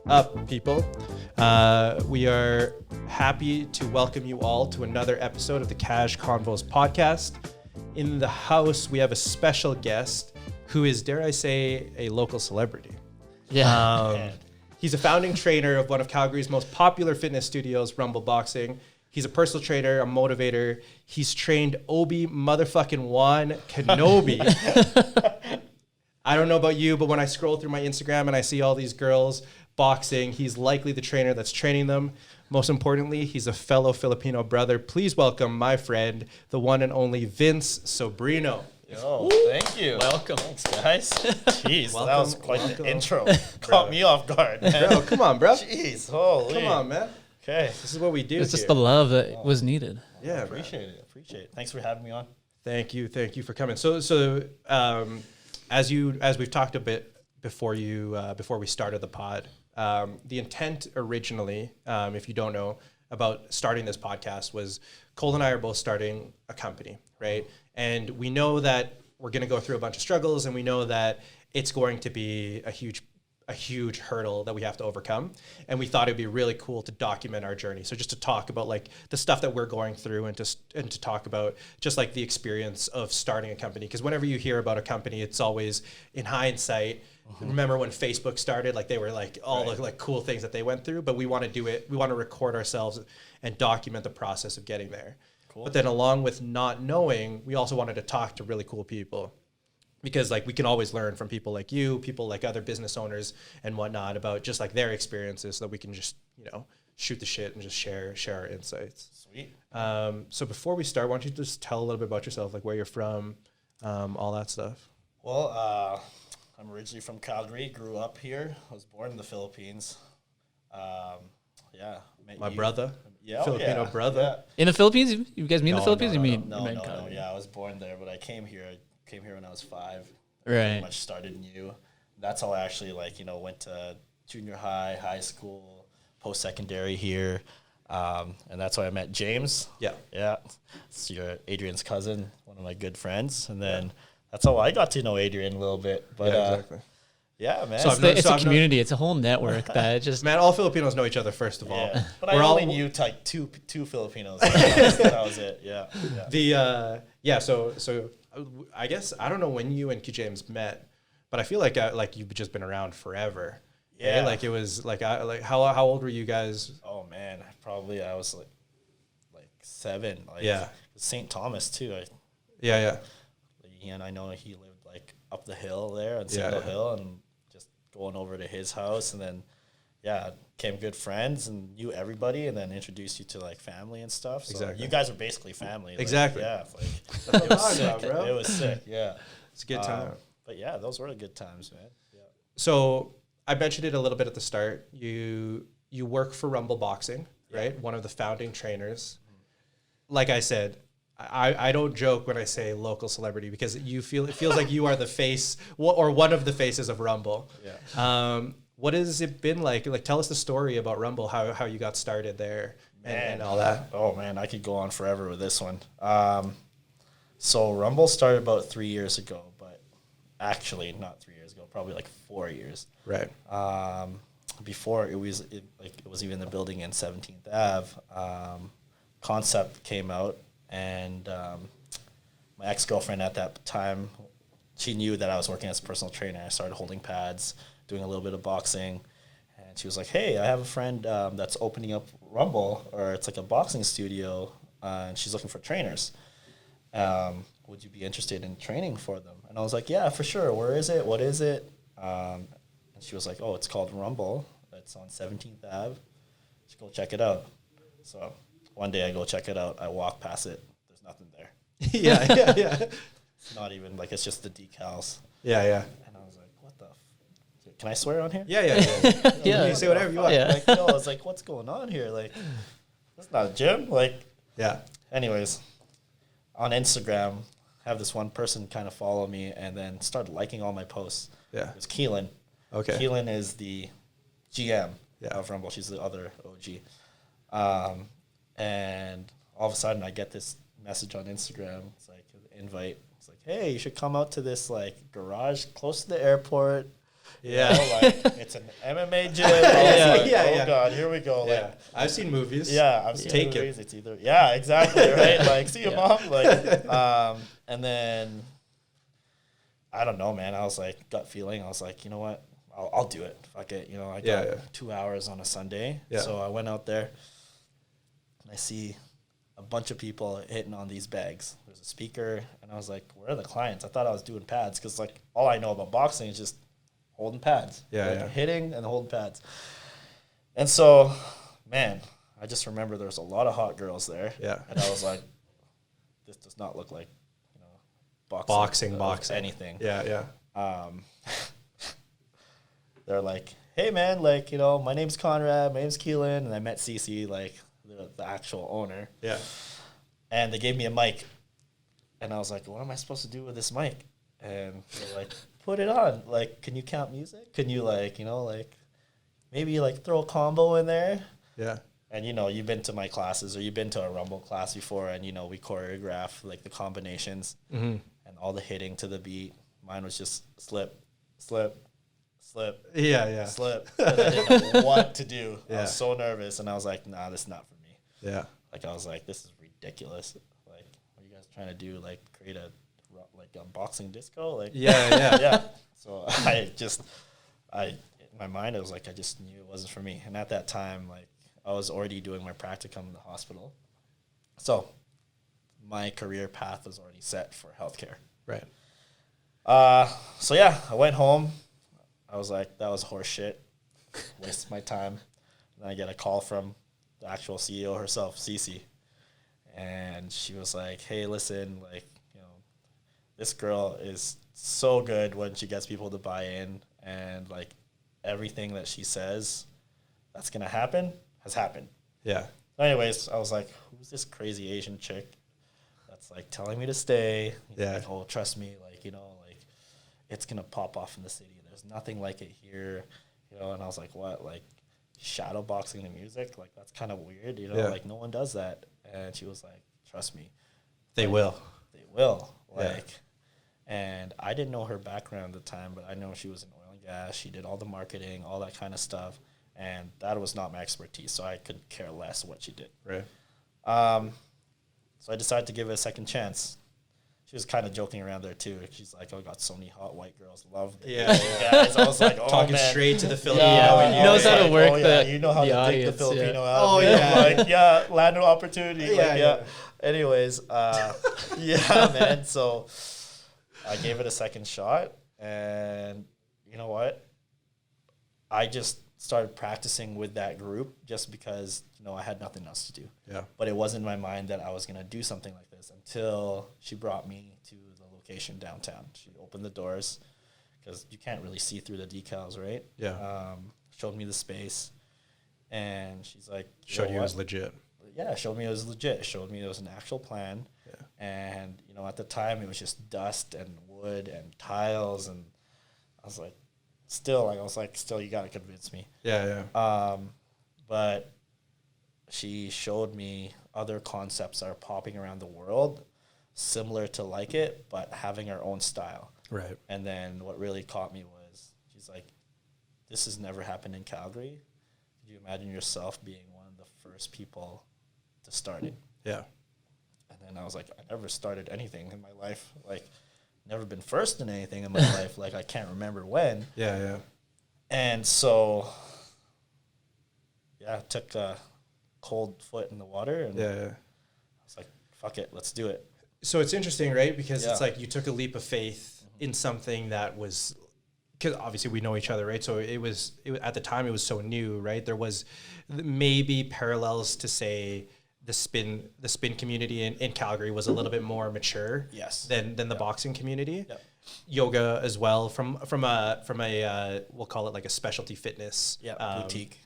up, people? We are happy to welcome you all to another episode of the KAJ Convos podcast. In the house, we have a special guest who is, dare I say, a local celebrity. Yeah. He's a founding trainer of one of Calgary's most popular fitness studios, Rumble Boxing. He's a personal trainer, a motivator. He's trained Obi motherfucking Wan Kenobi. I don't know about you, but when I scroll through my Instagram and I see all these girls boxing, he's likely the trainer that's training them. Most importantly, he's a fellow Filipino brother. Please welcome my friend, the one and only Vince Sobrino. Yo, thank you. Welcome. Thanks, guys. Jeez, that was quite the intro. Caught Caught me off guard, man. Bro, come on, bro. Jeez, holy. Come on, man. Okay. This is what we do It's just here. the love that was needed. Yeah, man. Appreciate it. Thanks for having me on. Thank you for coming. So as we've talked a bit before we started the pod, the intent originally, if you don't know, about starting this podcast was Kohl and I are both starting a company, right? And we know that we're going to go through a bunch of struggles, and we know that it's going to be a huge hurdle that we have to overcome. And we thought it'd be really cool to document our journey. So just to talk about like the stuff that we're going through and to talk about just like the experience of starting a company. Because whenever you hear about a company, it's always in hindsight. Remember when Facebook started, like they were like all the like cool things that they went through, but we want to do it. We want to record ourselves and document the process of getting there. Cool. But then along with not knowing, we also wanted to talk to really cool people. Because like we can always learn from people like you, people like other business owners and whatnot about just like their experiences, so that we can just, shoot the shit and just share our insights. Sweet. So before we start, why don't you just tell a little bit about yourself, like where you're from, all that stuff. Well, I'm originally from Calgary, grew up here. I was born in the Philippines. Met My you. brother, Yeah, Filipino brother. In the Philippines? You guys meet in the Philippines? No. Yeah, I was born there, but I came here when I was 5. Pretty much started new. That's how I actually went to junior high, high school, post-secondary here. And that's why I met James. Yeah. It's Adrian's cousin, one of my good friends. And then that's how I got to know Adrian a little bit. But Exactly. Yeah, man. So It's a community. It's a whole network that just... Man, all Filipinos know each other, first of all. Yeah. But I only knew like two Filipinos. That was it. Yeah. So I guess I don't know when you and James met, but I feel like you've just been around forever. Yeah. Right? Like it was how old were you guys? Oh man, probably I was like 7. St. Thomas too. Yeah. And I know he lived like up the hill there on Single Hill, and just going over to his house, and then became good friends and knew everybody, and then introduced you to like family and stuff. So exactly. You guys are basically family. Exactly. It was sick. Bro. It was sick. Yeah. It's a good time. But yeah, those were the good times, man. Yeah. So I mentioned it a little bit at the start. You work for Rumble Boxing, right? One of the founding trainers. Like I said, I don't joke when I say local celebrity, because it feels like you are the face or one of the faces of Rumble. Yeah. What has it been like? Like, tell us the story about Rumble, how you got started there and all that. Oh man, I could go on forever with this one. So Rumble started about 3 years ago, but actually not 3 years ago, probably like 4 years. Right. Before it was even the building in 17th Ave. Concept came out, and my ex-girlfriend at that time, she knew that I was working as a personal trainer. I started holding pads, doing a little bit of boxing, and she was like, "Hey, I have a friend that's opening up Rumble, or it's like a boxing studio, and she's looking for trainers. Would you be interested in training for them?" And I was like, "Yeah, for sure. Where is it? What is it?" And she was like, "Oh, it's called Rumble. It's on 17th Ave. Just go check it out." So one day I go check it out. I walk past it. There's nothing there. Yeah. It's not even like, it's just the decals. Yeah. And I was like, "What the? Can I swear on here?" Yeah. Yeah. You say whatever you want. Yeah. I was like, "What's going on here? Like, that's not a gym." Yeah. Anyways, on Instagram, I have this one person kind of follow me and then started liking all my posts. Yeah. It was Keelan. Okay. Keelan is the GM Yeah. of Rumble. She's the other OG. And all of a sudden I get this message on Instagram. It's like an invite. It's like, "Hey, you should come out to this like garage close to the airport. Yeah. Like it's an MMA gym. Oh God, here we go. Yeah. Like, I've seen movies. yeah, I've seen Take movies. It's either exactly right. Like, see you, mom. Like, and then I don't know, man. I was like gut feeling. I was like, you know what? I'll do it. Fuck it. You know, I got 2 hours on a Sunday, so I went out there. And I see a bunch of people hitting on these bags. There's a speaker, and I was like, where are the clients? I thought I was doing pads because, like, all I know about boxing is just holding pads. Hitting and holding pads. And so, man, I just remember there was a lot of hot girls there. Yeah. And I was like, this does not look like, you know, boxing. Anything. Yeah. They're like, hey, man, like, you know, my name's Conrad, my name's Keelan, and I met Cece, like, the actual owner. Yeah. And they gave me a mic. And I was like, what am I supposed to do with this mic? And they're like, put it on. Like, can you count music? Can you, like, you know, like, maybe, like, throw a combo in there? Yeah. And, you know, you've been to my classes or you've been to a Rumble class before, and, you know, we choreograph, like, the combinations and all the hitting to the beat. Mine was just slip, slip, slip. Yeah. Slip. And I didn't know what to do. I was so nervous, and I was like, nah, this is not for me. Yeah. Like, I was like, this is ridiculous. Like, what are you guys trying to do? Like, create a boxing disco? Like, yeah. So in my mind, I was like, I just knew it wasn't for me. And at that time, like, I was already doing my practicum in the hospital. So my career path was already set for healthcare. Right. So yeah, I went home. I was like, that was horse shit. Wasted my time. And then I get a call from the actual CEO herself, Cece. And she was like, hey, listen, like, you know, this girl is so good when she gets people to buy in, and like everything that she says that's going to happen has happened. Yeah. Anyways, I was like, who's this crazy Asian chick that's like telling me to stay? Like, oh, trust me, like, you know, like it's going to pop off in the city. There's nothing like it here, you know. And I was like, what? Like, shadow boxing the music? Like, that's kind of weird, you know, like no one does that. And she was like, trust me. They will. Like, and I didn't know her background at the time, but I know she was in oil and gas. She did all the marketing, all that kind of stuff. And that was not my expertise, so I could care less what she did. Right. So I decided to give it a second chance. She was kind of joking around there too. She's like, "Oh, I got so many hot white girls. Love guys." I was like, "Oh, talking man. Straight to the Filipino. Knows how to work you know how to take the Filipino out. Oh yeah, like land of opportunity. Anyways, man. So I gave it a second shot, and you know what? I just started practicing with that group just because, you know, I had nothing else to do. Yeah. But it wasn't in my mind that I was going to do something like this until she brought me to the location downtown. She opened the doors because you can't really see through the decals, right? Yeah. Showed me the space, and she's like, showed you it was legit. Yeah, showed me it was legit. Showed me it was an actual plan. Yeah. And, you know, at the time it was just dust and wood and tiles, and I was like, still, you got to convince me. Yeah. But she showed me other concepts that are popping around the world, similar to like it, but having our own style. Right. And then what really caught me was, she's like, this has never happened in Calgary. Could you imagine yourself being one of the first people to start it? Yeah. And then I was like, I never started anything in my life. Like, never been first in anything in my life. Like, I can't remember when. Yeah. And so, took a cold foot in the water, and I was like, fuck it, let's do it. So it's interesting, right? Because it's like you took a leap of faith in something that was, because obviously we know each other, right? So it was at the time, it was so new, right? There was maybe parallels to say the spin community in Calgary was a little bit more mature than the boxing community. Yep. Yoga as well from a we'll call it like a specialty fitness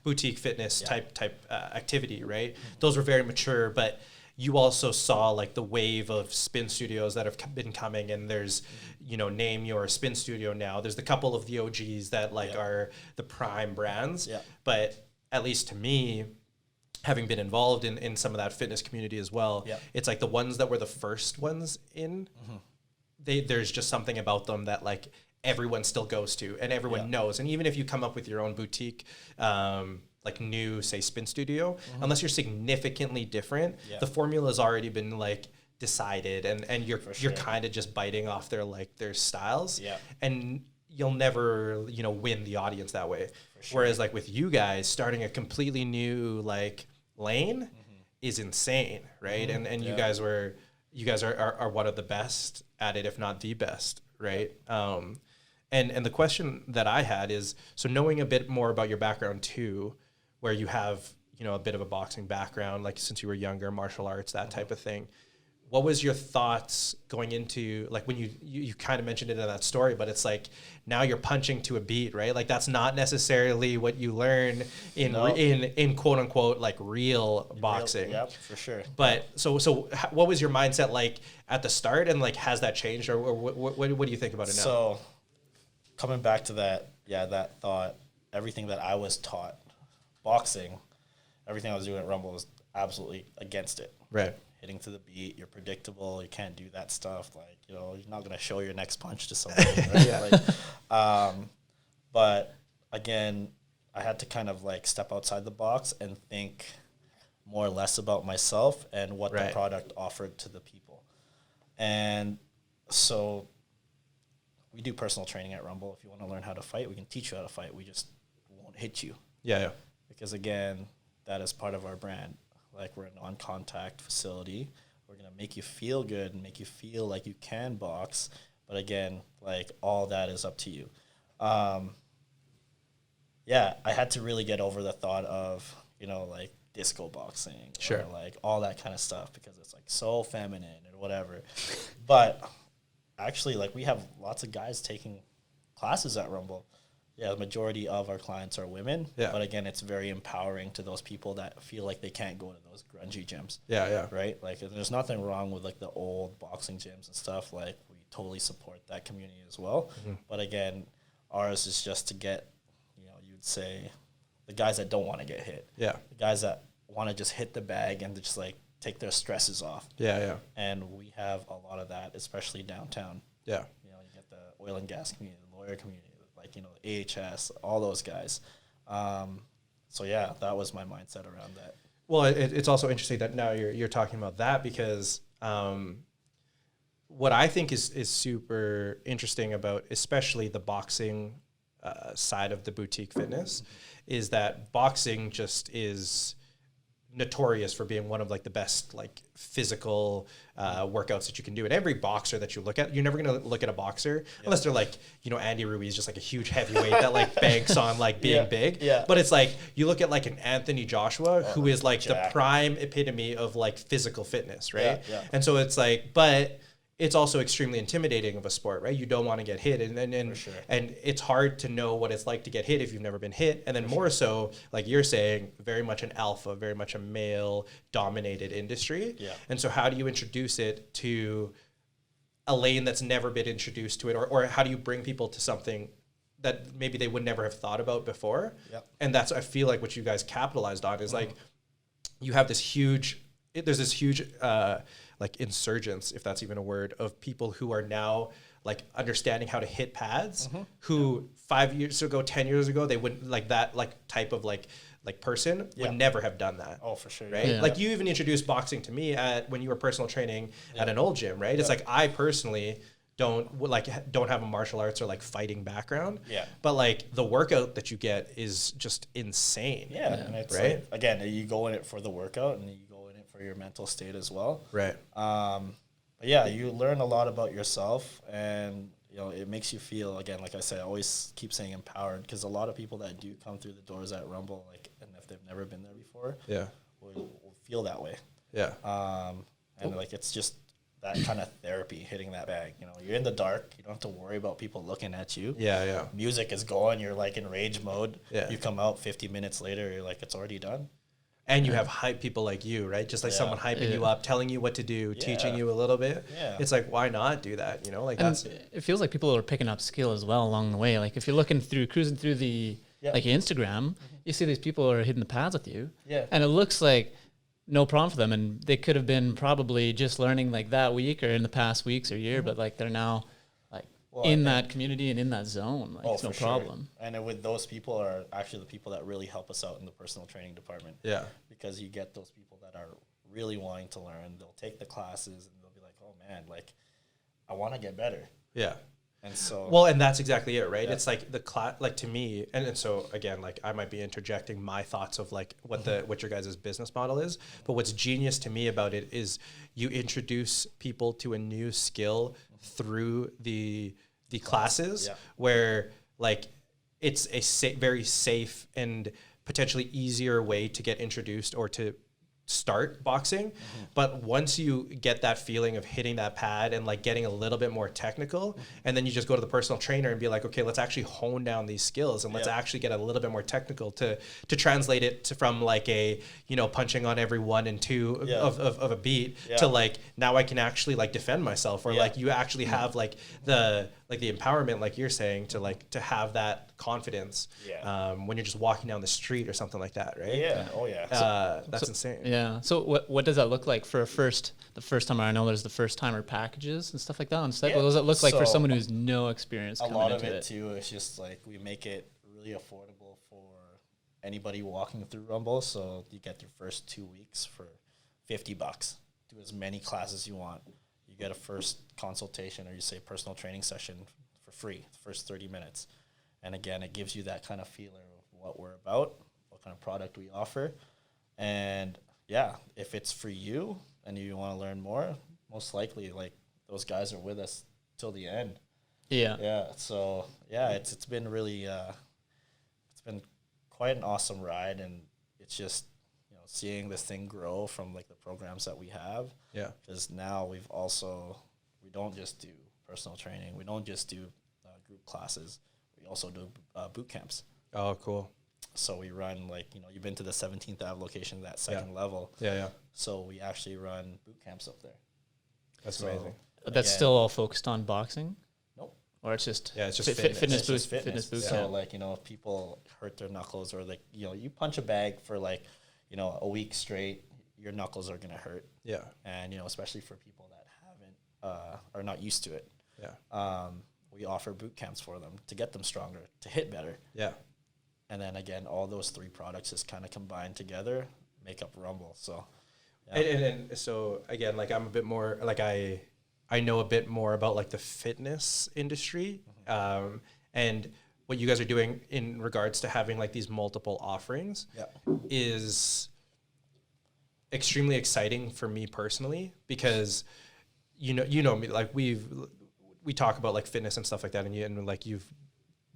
boutique fitness type activity, right? Those were very mature, but you also saw like the wave of spin studios that have been coming, and there's, you know, name your spin studio now. There's the couple of the OGs that are the prime brands, but at least to me, having been involved in some of that fitness community as well, it's like the ones that were the first ones in, there's just something about them that like everyone still goes to and everyone knows. And even if you come up with your own boutique, like new, say, spin studio, unless you're significantly different, the formula has already been like decided, and you're kind of just biting off their styles, and you'll never, you know, win the audience that way. Whereas like with you guys starting a completely new like lane is insane, right? And you guys are one of the best at it, if not the best, right? And the question that I had is, so knowing a bit more about your background too, where you have, you know, a bit of a boxing background, like since you were younger, martial arts, that type of thing. What was your thoughts going into, like when you kind of mentioned it in that story, but it's like now you're punching to a beat, right? Like that's not necessarily what you learn in quote unquote like real boxing. Yep, for sure. But so what was your mindset like at the start, and like has that changed, or what do you think about it now? So coming back to that, that thought, everything that I was taught, boxing, everything I was doing at Rumble was absolutely against it. Right. Hitting to the beat, you're predictable, you can't do that stuff. Like, you know, you're not going to show your next punch to someone, right? But again, I had to kind of like step outside the box and think more or less about myself and what the product offered to the people. And so we do personal training at Rumble. If you want to learn how to fight, we can teach you how to fight. We just won't hit you. Yeah. Because again, that is part of our brand. Like, we're a non-contact facility. We're going to make you feel good and make you feel like you can box. But again, like, all that is up to you. I had to really get over the thought of, you know, like disco boxing or like all that kind of stuff, because it's like so feminine or whatever. But actually, like, we have lots of guys taking classes at Rumble. Yeah, the majority of our clients are women. Yeah. But again, it's very empowering to those people that feel like they can't go to those grungy gyms. Right? Like, there's nothing wrong with like the old boxing gyms and stuff. Like, we totally support that community as well. But again, ours is just to get, you know, you'd say the guys that don't want to get hit. The guys that want to just hit the bag and just like take their stresses off. And we have a lot of that, especially downtown. You know, you get the oil and gas community, the lawyer community, like, you know, AHS, all those guys. So yeah, that was my mindset around that. Well, it's also interesting that now you're talking about that, because what I think is super interesting about especially the boxing side of the boutique fitness is that boxing just is notorious for being one of like the best like physical workouts that you can do. And every boxer that you look at, you're never going to look at a boxer unless they're like, you know, Andy Ruiz, just like a huge heavyweight that like banks on like being big. But it's like, you look at like an Anthony Joshua, who is like the prime epitome of like physical fitness, right? And so it's like, but it's also extremely intimidating of a sport, right? You don't want to get hit, and it's hard to know what it's like to get hit if you've never been hit. And then more so, like you're saying, very much an alpha, very much a male-dominated industry. And so how do you introduce it to a lane that's never been introduced to it, or how do you bring people to something that maybe they would never have thought about before? And that's, I feel like, what you guys capitalized on is like, you have this huge, there's this huge like insurgence, if that's even a word, of people who are now like understanding how to hit pads, who 5 years ago, 10 years ago, they wouldn't, like that like type of like person would never have done that. Oh, for sure. Right? Like, you even introduced boxing to me when you were personal training at an old gym, right? It's like, I personally don't have a martial arts or like fighting background. But like the workout that you get is just insane. And it's right. Like, again, you go in it for the workout, and you go in it for your mental state as well. But yeah, you learn a lot about yourself, and you know, it makes you feel, again, like I said, I always keep saying empowered, because a lot of people that do come through the doors at Rumble, like, and if they've never been there before, will feel that way. And like, it's just that kind of therapy, hitting that bag. You know, you're in the dark, you don't have to worry about people looking at you. Music is going, you're like in rage mode. You come out 50 minutes later, you're like, it's already done. And you have hype people like you, right? Just like someone hyping you up, telling you what to do, teaching you a little bit. It's like, why not do that? You know, like, and it feels like people are picking up skill as well along the way. Like, if you're cruising through the like Instagram, you see these people are hitting the pads with you, and it looks like no problem for them, and they could have been probably just learning like that week or in the past weeks or year, but like they're now like in that community and in that zone. Like, it's no problem. Sure. And with those people are actually the people that really help us out in the personal training department. Yeah. Because you get those people that are really wanting to learn. They'll take the classes and they'll be like, oh man, like I want to get better. Yeah. And so, well, and that's exactly it, right? Yeah. It's like the class, like to me, and so again, like I might be interjecting my thoughts of like what your guys' business model is, but what's genius to me about it is you introduce people to a new skill through the classes, where like it's a very safe and potentially easier way to get introduced or to start boxing. But once you get that feeling of hitting that pad and like getting a little bit more technical, and then you just go to the personal trainer and be like, okay, let's actually hone down these skills and let's actually get a little bit more technical to translate it to from like a, you know, punching on every 1 and 2 of a beat to like, now I can actually like defend myself, or like you actually have like the empowerment, like you're saying, to like to have that confidence when you're just walking down the street or something like that, right? That's insane. So what does that look like for the first timer? I know there's the first timer packages and stuff like that on site. What does that look like for someone who's no experience? A lot of it too is just like we make it really affordable for anybody walking through Rumble. So you get your first 2 weeks for $50. Do as many classes you want. You get a first consultation, or you say personal training session for free, the first 30 minutes. And again, it gives you that kind of feeler of what we're about, what kind of product we offer. And if it's for you and you want to learn more, most likely like those guys are with us till the end. So it's been really it's been quite an awesome ride, and it's just, you know, seeing this thing grow from like the programs that we have. Because now we don't just do personal training, we don't just do group classes, we also do boot camps. Oh, cool. So we run, like, you know, you've been to the 17th Ave location, that second level. So we actually run boot camps up there. That's amazing. That's still all focused on boxing? Nope. Or it's just fitness boot So camp. like, you know, if people hurt their knuckles, or like, you know, you punch a bag for like, you know, a week straight, your knuckles are going to hurt. And, you know, especially for people that haven't, are not used to it. We offer boot camps for them to get them stronger, to hit better. And then again, all those 3 products just kind of combined together, make up Rumble. So, and so again, like I'm a bit more like I know a bit more about like the fitness industry, and what you guys are doing in regards to having like these multiple offerings is extremely exciting for me personally, because you know me, like we talk about like fitness and stuff like that, and like you've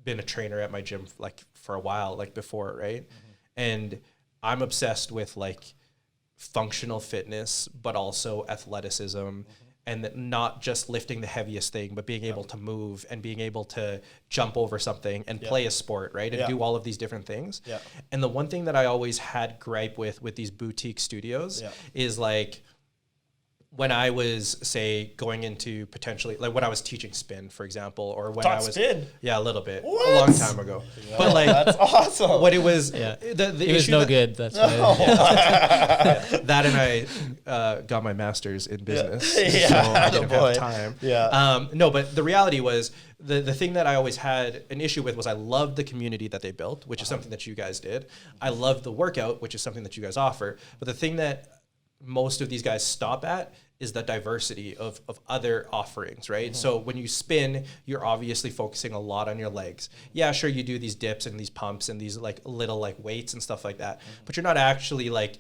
been a trainer at my gym like for a while, like before, right? And I'm obsessed with like functional fitness, but also athleticism, and that not just lifting the heaviest thing, but being able to move and being able to jump over something and play a sport, right? And do all of these different things. And the one thing that I always had gripe with these boutique studios is like, when I was, say, going into potentially, like when I was teaching spin, for example, or when I was spin? A little bit, a long time ago. But like, that's awesome. What it was, the it was no good. That's why. That, and I got my master's in business, so I didn't have time. No, but the reality was the thing that I always had an issue with was I loved the community that they built, which is something that you guys did. I loved the workout, which is something that you guys offer. But the thing that most of these guys stop at is the diversity of other offerings, right? So when you spin, you're obviously focusing a lot on your legs. Yeah, sure, you do these dips and these pumps and these like little like weights and stuff like that, but you're not actually like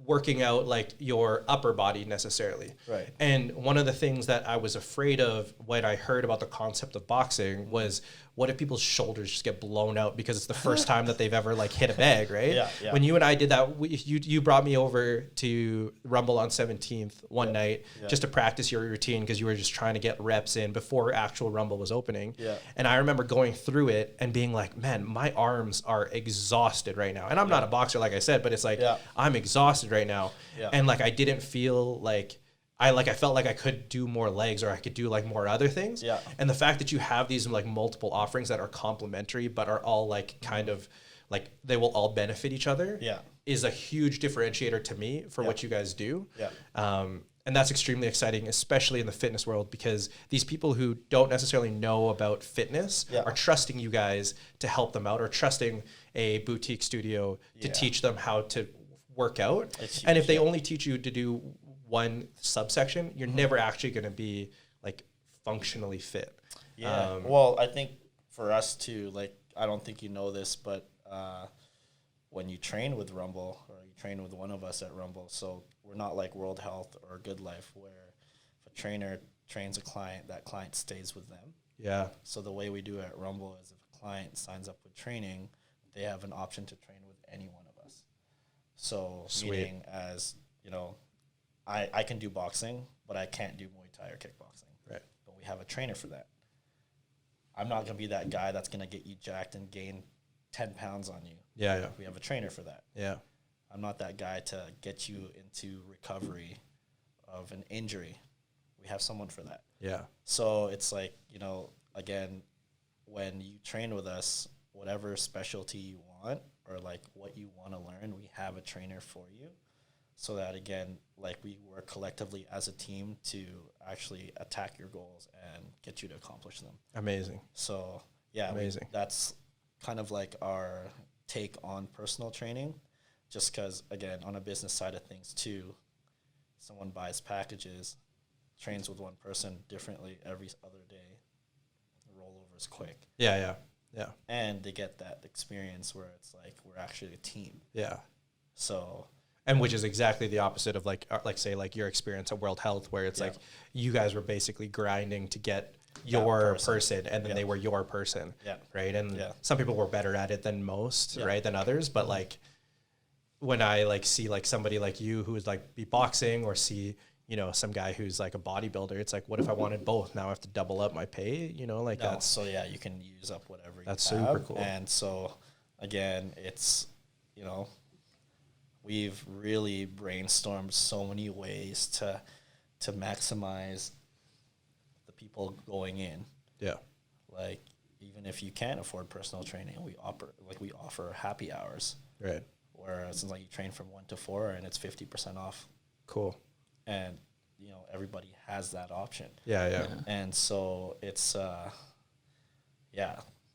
working out like your upper body necessarily. Right. And one of the things that I was afraid of when I heard about the concept of boxing was, what if people's shoulders just get blown out because it's the first time that they've ever like hit a bag, right? When you and I did that, you brought me over to Rumble on 17th one night just to practice your routine, because you were just trying to get reps in before actual Rumble was opening. And I remember going through it and being like, man, my arms are exhausted right now. And I'm not a boxer, like I said, but it's like, I'm exhausted right now. And like, I didn't feel like, I felt like I could do more legs, or I could do like more other things. And the fact that you have these like multiple offerings that are complementary, but are all like kind of like they will all benefit each other is a huge differentiator to me for what you guys do. And that's extremely exciting, especially in the fitness world, because these people who don't necessarily know about fitness are trusting you guys to help them out, or trusting a boutique studio to teach them how to work out. And if they only teach you to do one subsection, you're never actually going to be like functionally fit. Yeah. Well, I think for us too, like, I don't think you know this, but when you train with Rumble, or you train with one of us at Rumble, so we're not like World Health or Good Life, where if a trainer trains a client, that client stays with them. Yeah. So the way we do it at Rumble is, if a client signs up with training, they have an option to train with any one of us. So meaning, as you know, I can do boxing, but I can't do Muay Thai or kickboxing. Right. But we have a trainer for that. I'm not going to be that guy that's going to get you jacked and gain 10 pounds on you. Yeah. We have a trainer for that. Yeah. I'm not that guy to get you into recovery of an injury. We have someone for that. Yeah. So it's like, you know, again, when you train with us, whatever specialty you want, or like what you want to learn, we have a trainer for you. So that, again, like, we work collectively as a team to actually attack your goals and get you to accomplish them. Amazing. So yeah, amazing. That's kind of like our take on personal training, just because, again, on a business side of things too, someone buys packages, trains with one person differently every other day, the rollover is quick. Yeah. And they get that experience where it's like, we're actually a team. Yeah. So, and which is exactly the opposite of like say like your experience at World Health, where it's like you guys were basically grinding to get your person, and then they were your person. Yeah. Right. And some people were better at it than most, right, than others. But like, when I like see like somebody like you who is like be boxing, or see, you know, some guy who's like a bodybuilder, it's like, what if I wanted both? Now I have to double up my pay, you know, like that's. So yeah, you can use up whatever that's you have. Super cool. And so again, it's, you know, we've really brainstormed so many ways to maximize the people going in. Yeah. Like, even if you can't afford personal training, we offer happy hours. Right. Where it's like you train from 1 to 4 and it's 50% off. Cool. And, you know, everybody has that option. Yeah. And so it's,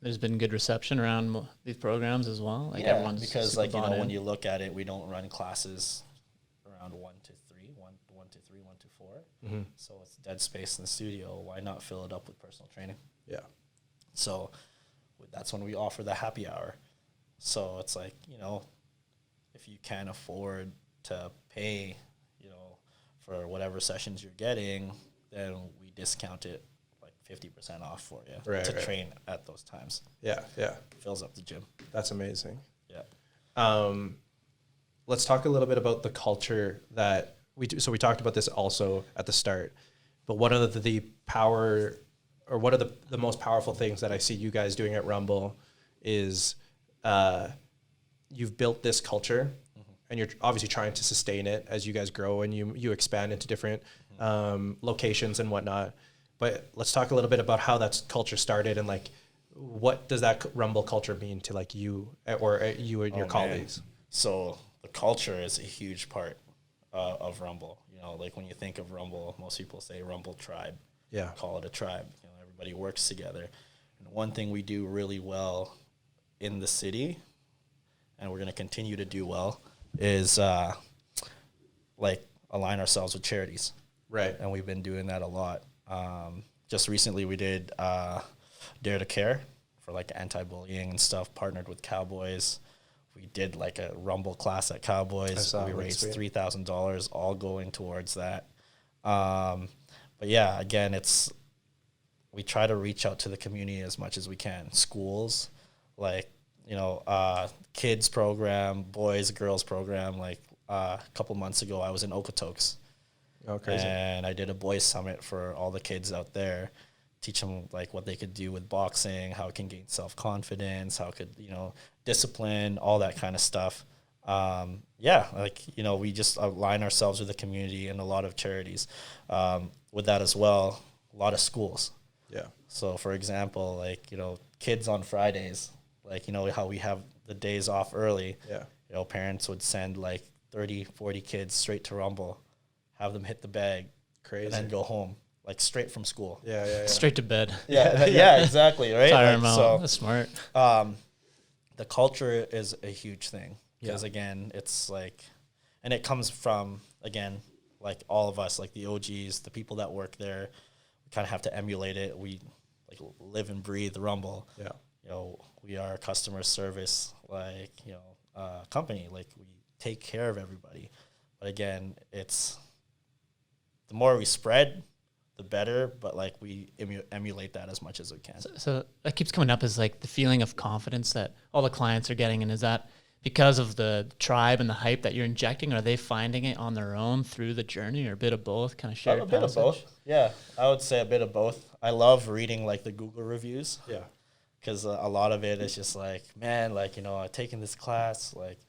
There's been good reception around these programs as well. Like, everyone's because, like, you know, when you look at it, we don't run classes around 1 to 3, 1 to 3, 1 to 4. Mm-hmm. So it's dead space in the studio. Why not fill it up with personal training? Yeah. So that's when we offer the happy hour. So it's like, you know, if you can't afford to pay, you know, for whatever sessions you're getting, then we discount it 50% off for you to train at those times. Yeah. Fills up the gym. That's amazing. Yeah. Let's talk a little bit about the culture that we do. So we talked about this also at the start, but one of the power, or one of the most powerful things that I see you guys doing at Rumble is you've built this culture, and you're obviously trying to sustain it as you guys grow and you expand into different locations and whatnot. But let's talk a little bit about how that culture started, and like, what does that Rumble culture mean to like you or you and your colleagues? Man. So the culture is a huge part of Rumble. You know, like, when you think of Rumble, most people say Rumble tribe. Yeah. Call it a tribe. You know, everybody works together. And one thing we do really well in the city, and we're going to continue to do well, is like align ourselves with charities. Right. And we've been doing that a lot. Just recently we did Dare to Care for like anti-bullying and stuff, partnered with Cowboys. We did like a Rumble class at Cowboys. We raised $3,000, all going towards that. But yeah, again, we try to reach out to the community as much as we can. Schools, like, you know, kids program, boys, girls program. Like, a couple months ago, I was in Okotoks. Oh, crazy. And I did a boys summit for all the kids out there, teach them like what they could do with boxing, how it can gain self-confidence, how it could, you know, discipline, all that kind of stuff. Like, you know, we just align ourselves with the community and a lot of charities. With that as well, a lot of schools. Yeah. So for example, like, you know, kids on Fridays, like, you know, how we have the days off early. Yeah. You know, parents would send like 30, 40 kids straight to Rumble, have them hit the bag, Crazy. and then go home, like straight from school. Yeah. Straight to bed. Yeah, exactly, right? Tire Like, them out. so, That's smart. the culture is a huge thing because, Yeah. again, it's like, and it comes from, again, like all of us, like the OGs, the people that work there, we kind of have to emulate it. We like live and breathe Rumble. Yeah. You know, we are a customer service, like, company. Like, we take care of everybody. But again, it's the more we spread, the better. But like, we emulate that as much as we can. So that keeps coming up as like the feeling of confidence that all the clients are getting. And is that because of the tribe and the hype that you're injecting? Or are they finding it on their own through the journey, or a bit of both? Kind of shared A bit of both. Yeah, I would say a bit of both. I love reading like the Google reviews. Yeah. Because a lot of it is just like, man, like, I've taken this class, like,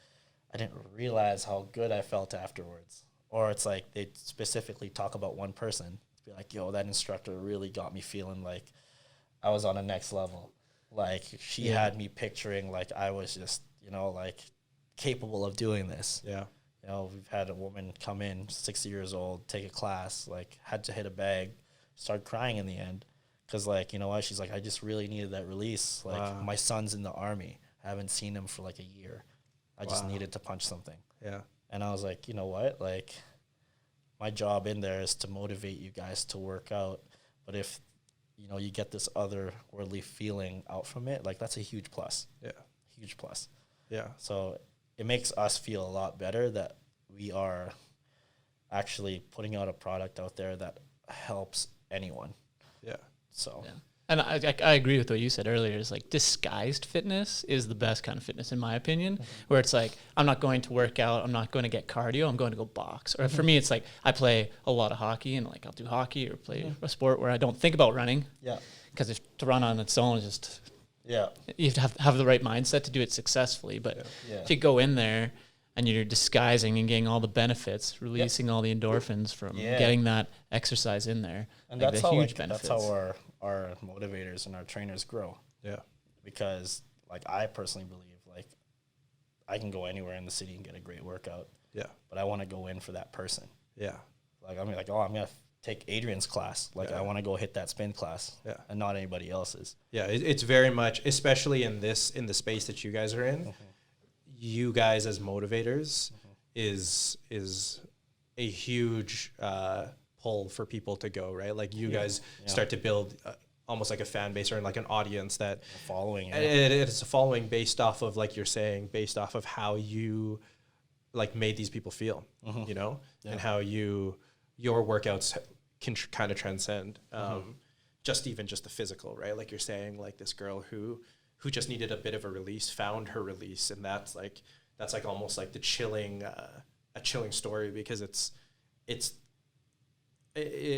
I didn't realize how good I felt afterwards. Or it's like they specifically talk about one person, be like, yo, that instructor really got me feeling like I was on a next level. Like, she had me picturing like I was just, like capable of doing this. Yeah. We've had a woman come in, 60 years old, take a class, like, had to hit a bag, start crying in the end. Because, like, what? She's like, I just really needed that release. Like, my son's in the Army. I haven't seen him for, like, a year. I just needed to punch something. Yeah. And I was like, you know what? Like, my job in there is to motivate you guys to work out. But if, you get this otherworldly feeling out from it, like, that's a huge plus. Yeah. Huge plus. Yeah. So it makes us feel a lot better that we are actually putting out a product out there that helps anyone. Yeah. So, Yeah. And I agree with what you said earlier. Is like disguised fitness is the best kind of fitness, in my opinion, where it's like, I'm not going to work out, I'm not going to get cardio, I'm going to go box. Or for me, it's like I play a lot of hockey, and like I'll do hockey or play a sport where I don't think about running. Yeah. Because if to run on its own is just, yeah. you have to have the right mindset to do it successfully. But if you go in there and you're disguising and getting all the benefits, releasing all the endorphins from getting that exercise in there, and like that's the how huge benefits. That's how our motivators and our trainers grow. Yeah. Because like I personally believe like I can go anywhere in the city and get a great workout. Yeah. But I want to go in for that person. Yeah. Like I'm like, oh, I'm gonna take Adrian's class. Like I want to go hit that spin class. Yeah. And not anybody else's. Yeah. It's very much, especially in the space that you guys are in, you guys as motivators is a huge pull for people to go, right? Like you guys start to build almost like a fan base or like an audience that following. It's a following based off of, like you're saying, based off of how you like made these people feel, and how your workouts can kind of transcend just the physical, right? Like you're saying, like this girl who just needed a bit of a release, found her release, and that's like almost like the chilling story, because it's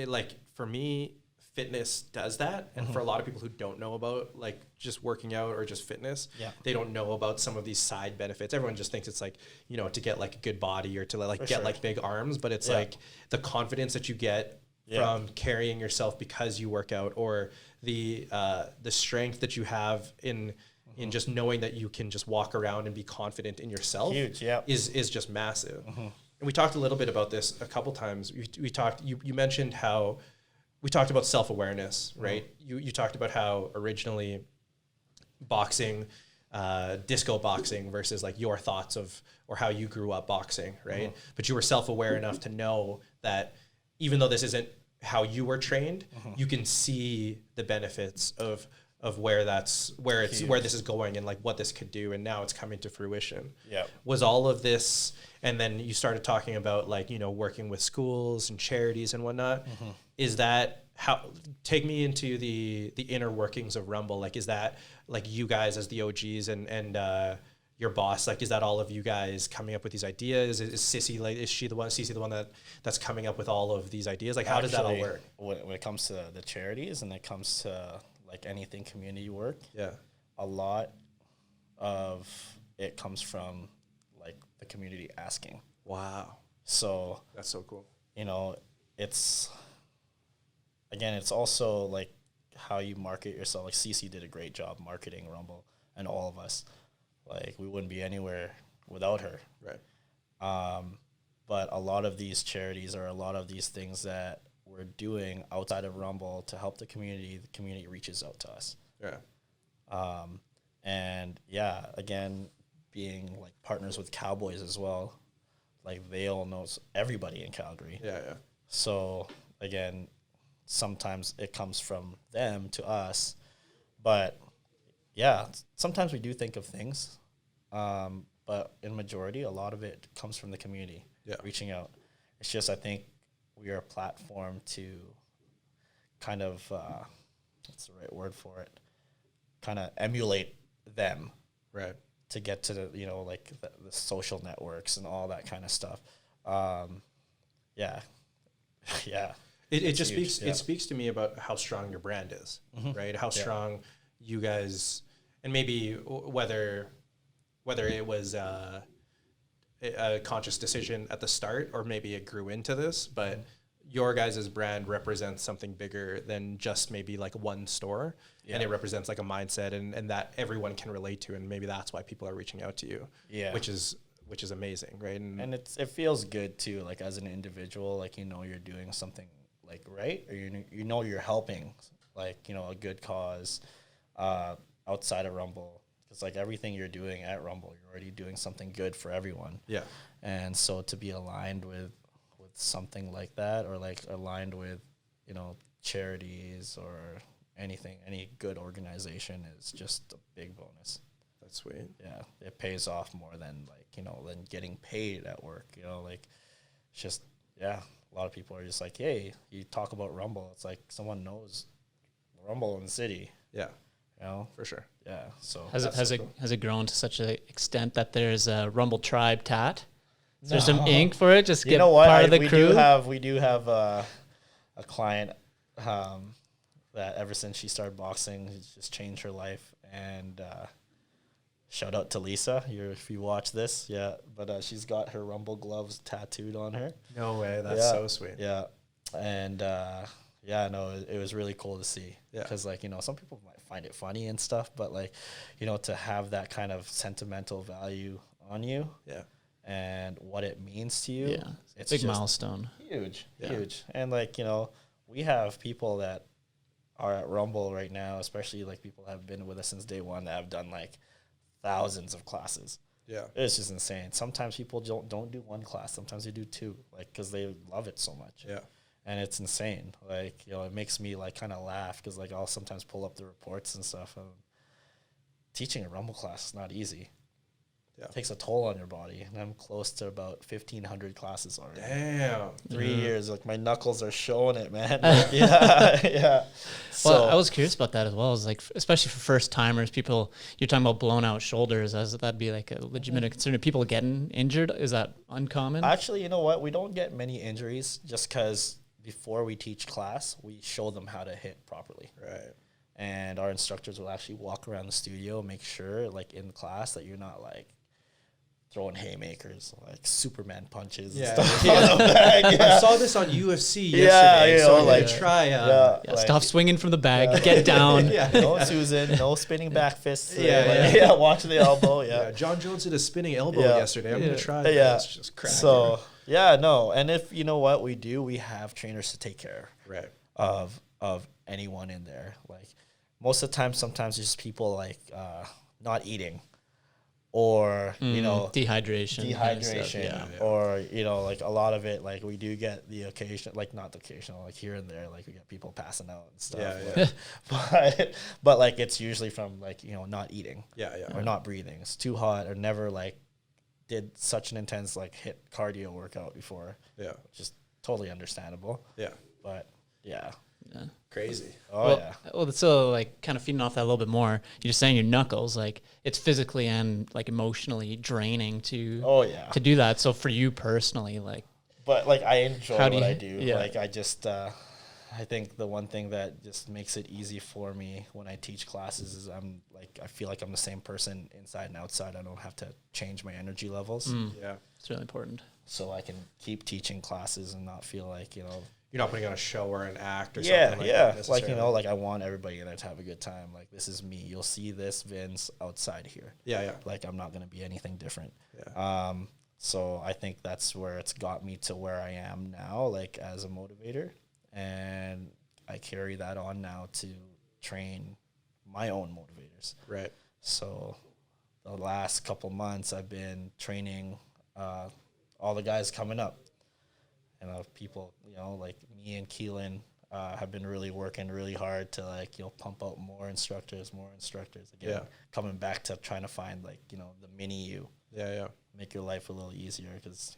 like for me, fitness does that, and for a lot of people who don't know about like just working out or just fitness, they don't know about some of these side benefits. Everyone just thinks it's like, to get like a good body or to like get like big arms, but it's like the confidence that you get from carrying yourself because you work out, or the strength that you have in just knowing that you can just walk around and be confident in yourself. Huge, is just massive. And we talked a little bit about this a couple times. You mentioned how we talked about self-awareness, right? You talked about how originally boxing, disco boxing versus like your thoughts of, or how you grew up boxing, right? But you were self-aware enough to know that even though this isn't how you were trained, you can see the benefits of where this is going and like what this could do, and now it's coming to fruition. Was all of this, and then you started talking about like working with schools and charities and whatnot. Is that how? Take me into the inner workings of Rumble. Like, is that like you guys as the OGs and your boss? Like, is that all of you guys coming up with these ideas? Is Cece the one that's coming up with all of these ideas? Like, how does that all work? When it comes to the charities and it comes to like anything community work, a lot of it comes from like the community asking. Wow. So that's so cool. It's also like how you market yourself. Like Cece did a great job marketing Rumble, and all of us. Like we wouldn't be anywhere without her. Right. but a lot of these charities or a lot of these things that we're doing outside of Rumble to help the community reaches out to us. Yeah. And yeah, again, being like partners with Cowboys as well, like they all knows everybody in Calgary. Yeah. Yeah. So again, sometimes it comes from them to us, but yeah, sometimes we do think of things, but in majority, a lot of it comes from the community reaching out. It's just, I think we are a platform to kind of, what's the right word for it? Kind of emulate them. Right. To get to the, you know, like the social networks and all that kind of stuff. Yeah. Yeah. It just speaks, it speaks to me about how strong your brand is, right? How strong you guys, and maybe whether it was a conscious decision at the start or maybe it grew into this, but your guys' brand represents something bigger than just maybe like one store, and it represents like a mindset and that everyone can relate to, and maybe that's why people are reaching out to you, which is amazing, right? And it feels good too, like as an individual, like, you know, you're doing something like right, or you know you're helping, like, you know, a good cause outside of Rumble, because like everything you're doing at Rumble, you're already doing something good for everyone. Yeah. And so to be aligned with something like that, or like aligned with, you know, charities or anything, any good organization, is just a big bonus. That's sweet. Yeah, it pays off more than like, you know, than getting paid at work, you know, like it's just, yeah, a lot of people are just like, hey, you talk about Rumble, it's like someone knows Rumble in the city. Yeah. You know, for sure. Yeah. So has it grown to such an extent that there's a Rumble Tribe tat? Is there some ink for it? Just get part of the crew. We do have a client that ever since she started boxing, it's just changed her life. And shout out to Lisa, if you watch this, but she's got her Rumble gloves tattooed on her. No way, that's so sweet. Yeah, and it was really cool to see. Yeah, because like, you know, some people might find it funny and stuff, but like, you know, to have that kind of sentimental value on you. Yeah. And what it means to you. Yeah. It's a big milestone. Huge. And like, you know, we have people that are at Rumble right now, especially like people that have been with us since day one, that have done like thousands of classes. Yeah. It's just insane. Sometimes people don't do one class. Sometimes they do two, like, because they love it so much. Yeah. And it's insane. Like, you know, it makes me like kind of laugh, because like I'll sometimes pull up the reports and stuff. Teaching a Rumble class is not easy. Yeah. It takes a toll on your body, and I'm close to about 1,500 classes already. Damn. 3 years, like my knuckles are showing it, man. Like, yeah. Well, I was curious about that as well. It's like, especially for first timers, people, you're talking about blown out shoulders, as that'd be like a legitimate concern. Are people getting injured? Is that uncommon? Actually, you know what? We don't get many injuries, just because before we teach class, we show them how to hit properly. Right. And our instructors will actually walk around the studio, make sure, like in class, that you're not like throwing haymakers, like Superman punches and stuff. On the bag. I saw this on UFC yesterday, so like try. Like, stop swinging from the bag, get down. No Susan, no spinning back fists. Watch the elbow. Yeah. John Jones did a spinning elbow yesterday. I'm gonna try. It's just crack. So and if you know what we do, we have trainers to take care of anyone in there. Like most of the time, sometimes it's just people like not eating. Or, you know, dehydration, or, you know, like a lot of it, like we do get the occasion, like not the occasional, like here and there, like we get people passing out and stuff. But like it's usually from like, you know, not eating, or not breathing. It's too hot, or never like did such an intense like hit cardio workout before. Yeah, which is totally understandable. Yeah, but crazy. Well, it's still like kind of feeding off that a little bit more. You're just saying your knuckles, like it's physically and like emotionally draining to do that. So for you personally, like, but like I enjoy what I do. Like I just I think the one thing that just makes it easy for me when I teach classes is I feel like I'm the same person inside and outside. I don't have to change my energy levels. Yeah, it's really important. So I can keep teaching classes and not feel like, you know, you're not putting on a show or an act or something like that. Like, you know, like I want everybody in there to have a good time. Like, this is me. You'll see this Vince outside here. Like, I'm not going to be anything different. So I think that's where it's got me to where I am now, like as a motivator. And I carry that on now to train my own motivators. Right. So the last couple months I've been training all the guys coming up. And people, like me and Keelan have been really working really hard to like, pump out more instructors again, coming back to trying to find like, the mini you. Yeah. Make your life a little easier because,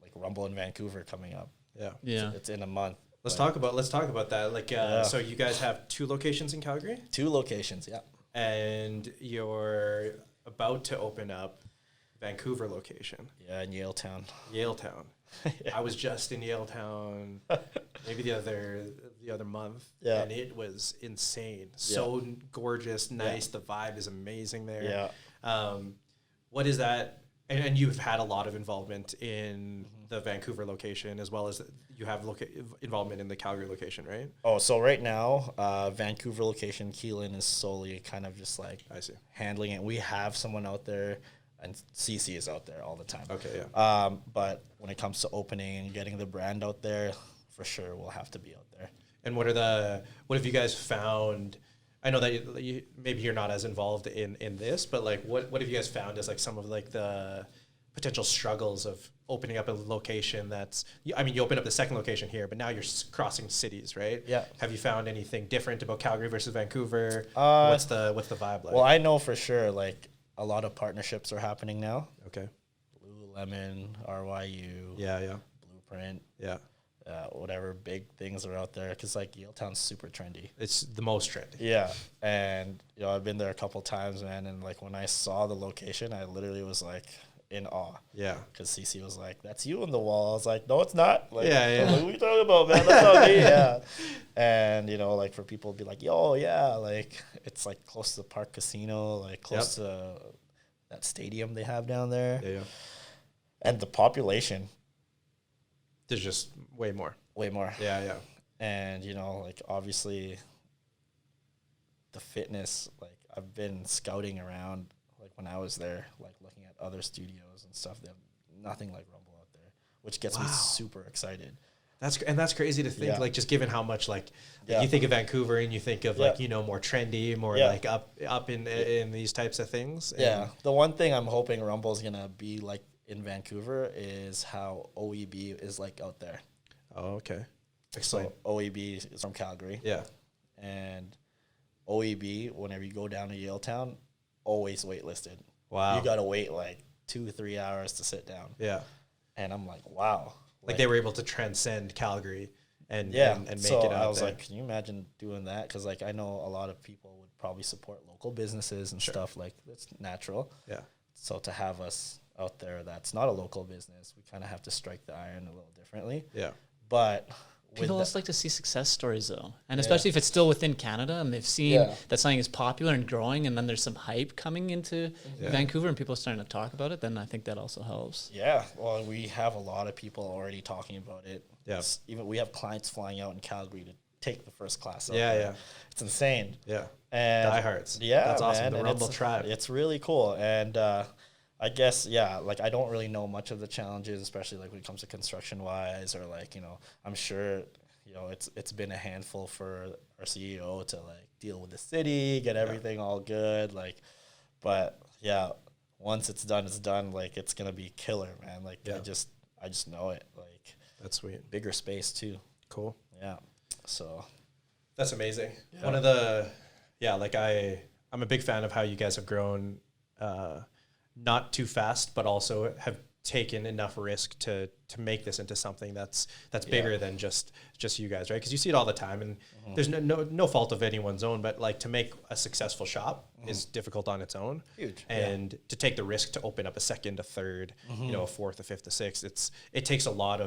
like Rumble in Vancouver coming up. Yeah. It's in a month. Let's talk about that. Like, so you guys have 2 locations in Calgary? 2 locations, yeah. And you're about to open up Vancouver location. Yeah, in Yaletown. Yaletown. I was just in Yaletown maybe the other month, and it was insane. So gorgeous, nice. The vibe is amazing there. Yeah. What is that? And you've had a lot of involvement in the Vancouver location as well as you have involvement in the Calgary location, right? Oh, so right now, Vancouver location, Keelan is solely kind of just like I see. handling it. We have someone out there, and CC is out there all the time. Okay, yeah. But when it comes to opening and getting the brand out there, for sure we'll have to be out there. And what have you guys found? I know that maybe you're not as involved in this, but like what have you guys found as like some of like the potential struggles of opening up a location that's, I mean, you open up the second location here, but now you're crossing cities, right? Yeah. Have you found anything different about Calgary versus Vancouver? What's the vibe like? Well, I know for sure, like a lot of partnerships are happening now. Okay. Lululemon, RYU. Yeah. Blueprint. Yeah. Whatever big things are out there, because like Yaletown's super trendy. It's the most trendy. Yeah, and I've been there a couple times, man, and like when I saw the location, I literally was like in awe. Yeah, because CC was like, "That's you on the wall." I was like, "No, it's not." Like, yeah. Like, what are you talking about, man? That's not me. Yeah, and like for people to be like, "Yo, yeah," like it's like close to the Park Casino, like close to that stadium they have down there. Yeah. And the population. There's just way more. Yeah. And, like, obviously, the fitness, like, I've been scouting around, like, when I was there, like, looking at other studios and stuff. They have nothing like Rumble out there, which gets me super excited. That's crazy to think, like, just given how much, like you think of Vancouver and you think of, like, more trendy, more, like, up in these types of things. Yeah. The one thing I'm hoping Rumble's going to be, like, in Vancouver is how OEB is, like, out there. Oh, okay. Explain. So OEB is from Calgary. Yeah. And OEB, whenever you go down to Yaletown, always waitlisted. Wow. You got to wait like 2-3 hours to sit down. Yeah. And I'm like, wow. Like they were able to transcend Calgary and make so it out I was there. like, can you imagine doing that? Because like I know a lot of people would probably support local businesses and stuff. Like that's natural. Yeah. So to have us out there that's not a local business, we kind of have to strike the iron a little differently. Yeah. But people also like to see success stories though, and especially if it's still within Canada and they've seen that something is popular and growing, and then there's some hype coming into Vancouver and people are starting to talk about it, then I think that also helps. Yeah, well, we have a lot of people already talking about it. Yeah. Even we have clients flying out in Calgary to take the first class out Yeah, there. yeah. It's insane. Yeah. And Diehards. Yeah, that's awesome. man, The and Rumble tribe. It's really cool. And I guess, like I don't really know much of the challenges, especially like when it comes to construction wise, or like, I'm sure, it's been a handful for our CEO to like deal with the city, get everything all good. Like, but yeah, once it's done, it's done. Like it's going to be killer, man. Like I just know it. Like that's sweet. Bigger space too. Cool. Yeah. So that's amazing. Yeah. One of the, like I'm a big fan of how you guys have grown, not too fast, but also have taken enough risk to make this into something that's bigger than just you guys, right? Because you see it all the time, and there's no fault of anyone's own, but like to make a successful shop is difficult on its own. Huge. And to take the risk to open up a second, a third, a fourth, a fifth, a sixth, it takes a lot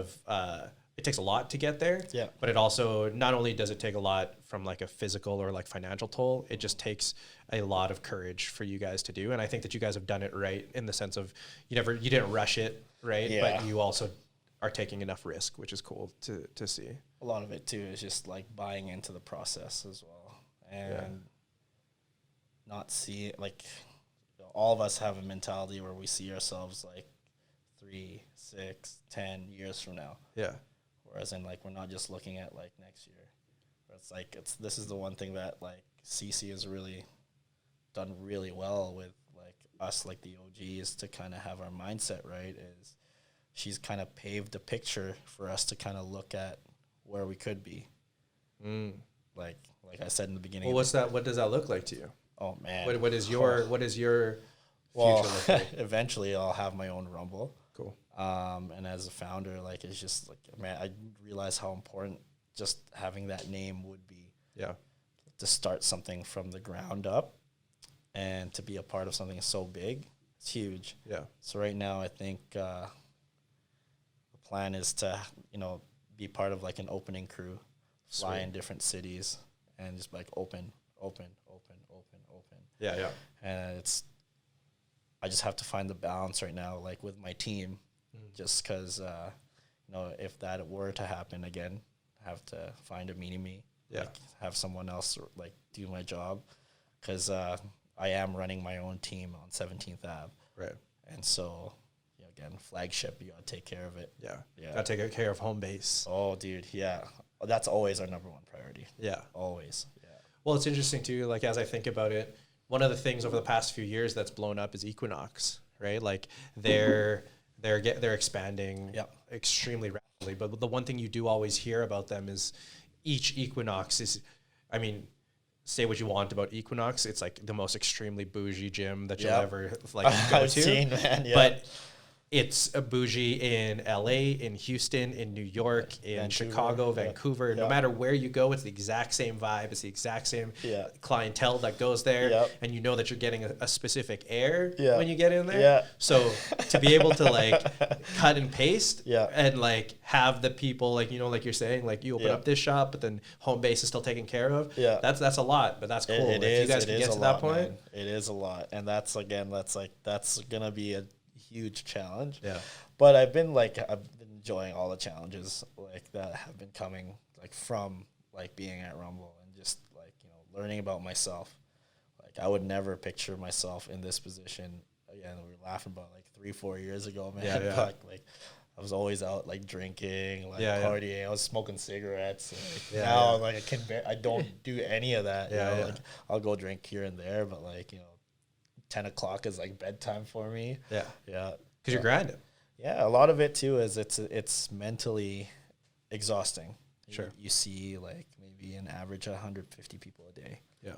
to get there. Yeah. But it also, not only does it take a lot from like a physical or like financial toll, it just takes a lot of courage for you guys to do. And I think that you guys have done it right in the sense of you didn't rush it, right? Yeah. But you also are taking enough risk, which is cool to see. A lot of it too is just like buying into the process as well, and not see it like all of us have a mentality where we see ourselves like 3, 6, 10 years from now. Yeah. Whereas in like we're not just looking at like next year. It's like this is the one thing that like CC has really done really well with like us, like the OGs, to kind of have our mindset right. Is she's kind of paved the picture for us to kind of look at where we could be. Like I said in the beginning. Well, what's that? What does that look like to you? Oh man, what is your future look like? Eventually I'll have my own Rumble. Cool. And as a founder, like it's just like, man, I realize how important just having that name would be. Yeah. To start something from the ground up and to be a part of something so big, it's huge. Yeah. So right now, I think the plan is to, be part of like an opening crew, fly in different cities and just like open. Yeah. Yeah. And I just have to find the balance right now, like with my team, just because, if that were to happen again, I have to find a mini-me. Yeah. Like, have someone else like do my job, because I am running my own team on 17th Ave. Right. And so, again, flagship, you got to take care of it. Yeah. Yeah. Got to take care of home base. Oh, dude. Yeah. That's always our number one priority. Yeah. Always. Yeah. Well, it's interesting too. Like as I think about it, one of the things over the past few years that's blown up is Equinox, right? Like they're expanding extremely rapidly. But the one thing you do always hear about them is each Equinox is, I mean, say what you want about Equinox, it's like the most extremely bougie gym that you'll ever like go I've to. seen, man, But it's a bougie in LA, in Houston, in New York, in Vancouver, Chicago, Vancouver. Yeah. No matter where you go, it's the exact same vibe. It's the exact same Yeah. clientele that goes there. Yep. And you know that you're getting a specific air Yeah. when you get in there. Yeah. So to be able to like cut and paste Yeah. and like have the people like, like you're saying, like you open up this shop, but then home base is still taken care of. Yeah. That's a lot, but that's cool. It If you guys it can is get a to lot, that point. man. It is a lot. And that's going to be a huge challenge. Yeah. But I've been enjoying all the challenges like that have been coming like from like being at Rumble and just like, learning about myself. Like I would never picture myself in this position. Again, we were laughing about like 3-4 years ago, man. Yeah, yeah. Like I was always out like drinking, like Yeah, yeah. partying. I was smoking cigarettes. Like, Yeah, now yeah. I'm like I don't do any of that. Yeah, yeah. Like I'll go drink here and there, but like 10 o'clock is like bedtime for me. Yeah. Yeah. Because you're grinding. Yeah, a lot of it too is it's mentally exhausting. Sure. You see like maybe an average 150 people a day. Yeah.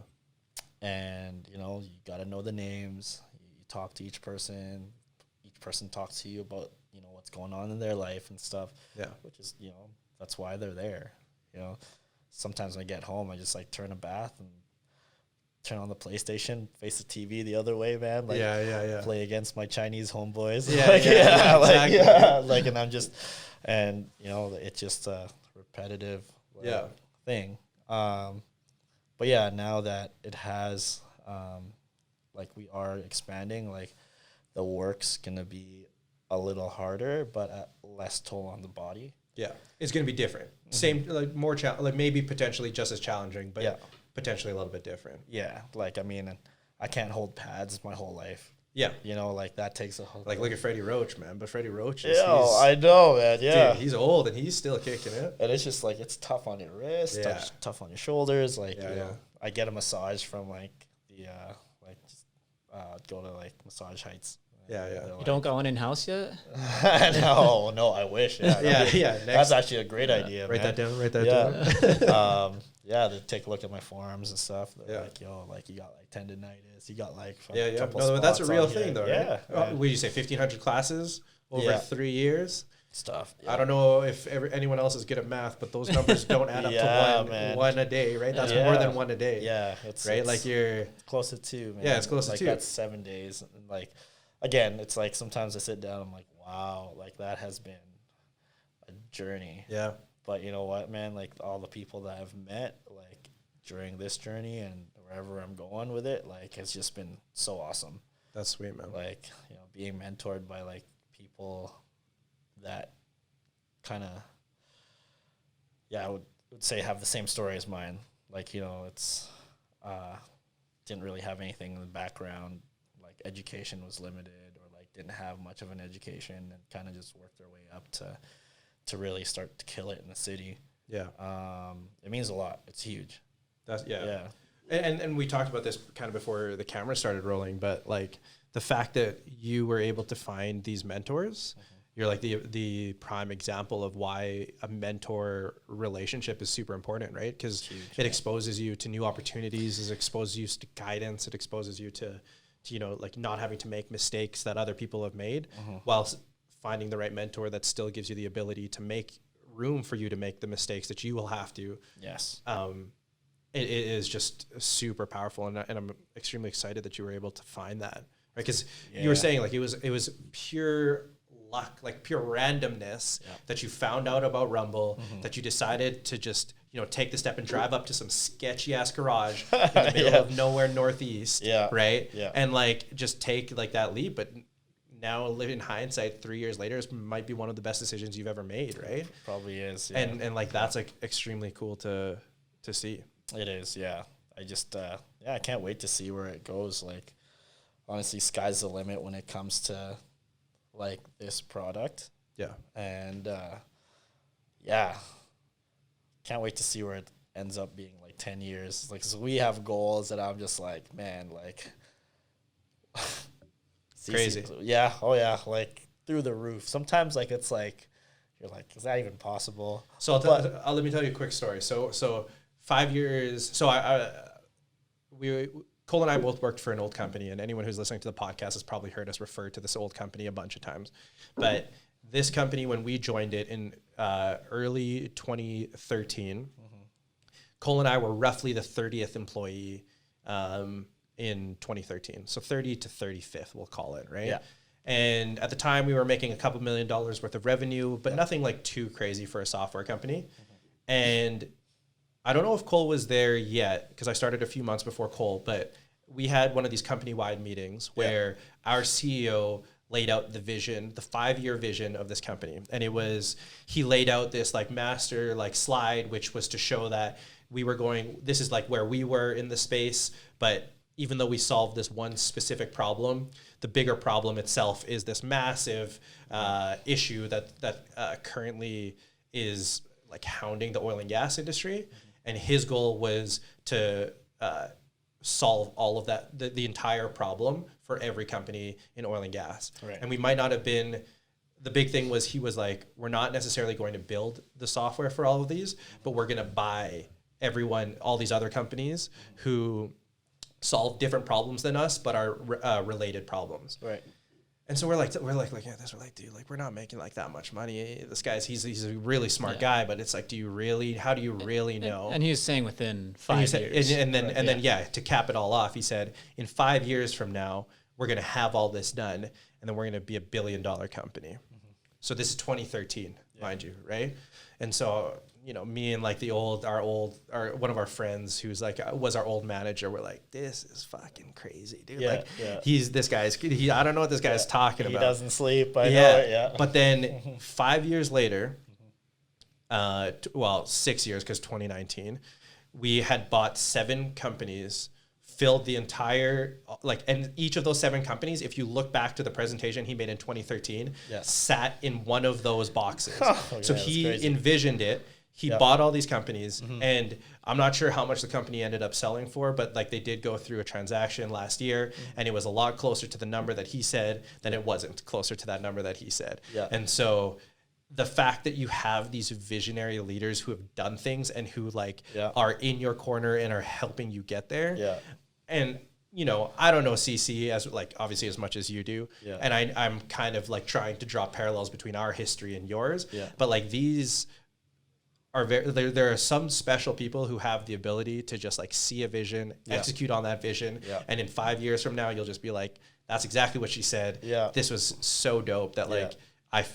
And you got to know the names. You talk to each person. Each person talks to you about what's going on in their life and stuff. Yeah. Which is that's why they're there. Sometimes when I get home, I just like turn a bath and turn on the PlayStation, face the TV the other way, man. Like, yeah. play against my Chinese homeboys. Yeah, like, exactly. like, and I'm just, and it's just a repetitive thing. But yeah, now that it has, like we are expanding, like the work's gonna be a little harder, but at less toll on the body. Yeah, it's going to be different. Same, like more like maybe potentially just as challenging, but potentially a little bit different. Yeah, like I mean, I can't hold pads my whole life. Yeah, Like that takes a whole. like look at Freddie Roach, man. But Freddie Roach is, I know, man. Yeah, dude, he's old and he's still kicking it. and it's just like it's tough on your wrist, tough on your shoulders. Like I get a massage from like the go to like Massage Heights. Yeah. You don't go in-house yet? No, I wish. Yeah. That's actually a great idea. Write man. that down. They take a look at my forearms and stuff. They're Yeah. like, yo, like you got like tendonitis. You got like Yeah. couple No, but that's a spots real on here. thing, though, Yeah. right? Would you say 1,500 classes over 3 years? Stuff. I don't know if anyone else is good at math, but those numbers don't add up to one a day, right? That's more than one a day. Yeah, it's right. Like you're close to 2, man. Yeah, it's close to like 2. That's 7 days, and like again, it's like sometimes I sit down, I'm like, wow, like that has been a journey. Yeah. But you know what, man? Like all the people that I've met, like during this journey and wherever I'm going with it, like it's just been so awesome. That's sweet, man. Like being mentored by like people that kind of, I would say have the same story as mine. Like it's didn't really have anything in the background. Like education was limited, or like didn't have much of an education and kind of just worked their way up to really start to kill it in the city. Yeah. It means a lot. It's huge. Yeah. And we talked about this kind of before the camera started rolling, but like the fact that you were able to find these mentors, you're like the prime example of why a mentor relationship is super important, right? Because it exposes you to new opportunities, it exposes you to guidance, it exposes you to like not having to make mistakes that other people have made, while finding the right mentor that still gives you the ability to make room for you to make the mistakes that you will have to. Yes. It is just super powerful, and I'm extremely excited that you were able to find that, right? Because you were saying like it was pure luck, like pure randomness that you found out about Rumble, that you decided to just take the step and drive up to some sketchy ass garage in the middle of nowhere northeast, right? And like just take like that leap. But now, in hindsight, 3 years later, it might be one of the best decisions you've ever made, right? Probably is. Yeah. And like that's like extremely cool to see. It is, yeah. I just, I can't wait to see where it goes. Like, honestly, sky's the limit when it comes to, like, this product. Yeah. And, can't wait to see where it ends up being, like, 10 years. Like, so we have goals that I'm just like, man, like. Crazy. Yeah. Oh, yeah. Like, through the roof. Sometimes, like, it's like, you're like, is that even possible? So let me tell you a quick story. So 5 years. So Kohl and I both worked for an old company, and anyone who's listening to the podcast has probably heard us refer to this old company a bunch of times. But this company, when we joined it in early 2013, Kohl and I were roughly the 30th employee in 2013. So 30 to 35th, we'll call it, right? Yeah. And at the time, we were making a couple $1 million worth of revenue, but nothing like too crazy for a software company. And I don't know if Kohl was there yet, because I started a few months before Kohl, but we had one of these company-wide meetings where our CEO laid out the vision, the 5-year vision of this company. And he laid out this like master like slide, which was to show that this is like where we were in the space, but even though we solved this one specific problem, the bigger problem itself is this massive issue that currently is like hounding the oil and gas industry. And his goal was to solve all of that, the entire problem for every company in oil and gas. Right. And we might not have been, the big thing was he was like, we're not necessarily going to build the software for all of these, but we're going to buy all these other companies who solve different problems than us, but are related problems. Right. And so we're like, yeah, this. We're like, dude, like we're not making like that much money. This guy's he's a really smart guy, but it's like, how do you really know? And he was saying within 5 years. And then to cap it all off, he said, in 5 years from now, we're gonna have all this done, and then we're gonna be $1 billion company. So this is 2013, mind you, right? And so me and like one of our friends who's like was our old manager, we're like, this is fucking crazy, dude. I don't know what this guy's talking about. He doesn't sleep. I know it, yeah. But then 5 years later, 6 years, because 2019, we had bought 7 companies, filled the entire, and each of those 7 companies, if you look back to the presentation he made in 2013, sat in one of those boxes. So he envisioned it. He bought all these companies, and I'm not sure how much the company ended up selling for, but like they did go through a transaction last year, and it was a lot closer to the number that he said than it wasn't closer to that number that he said. Yeah. And so the fact that you have these visionary leaders who have done things and who are in your corner and are helping you get there. Yeah. And I don't know CC as obviously as much as you do. Yeah. And I'm kind of trying to draw parallels between our history and yours. Yeah. But these are there are some special people who have the ability to just see a vision, execute on that vision. Yeah. And in 5 years from now, you'll just be like, that's exactly what she said. Yeah. This was so dope that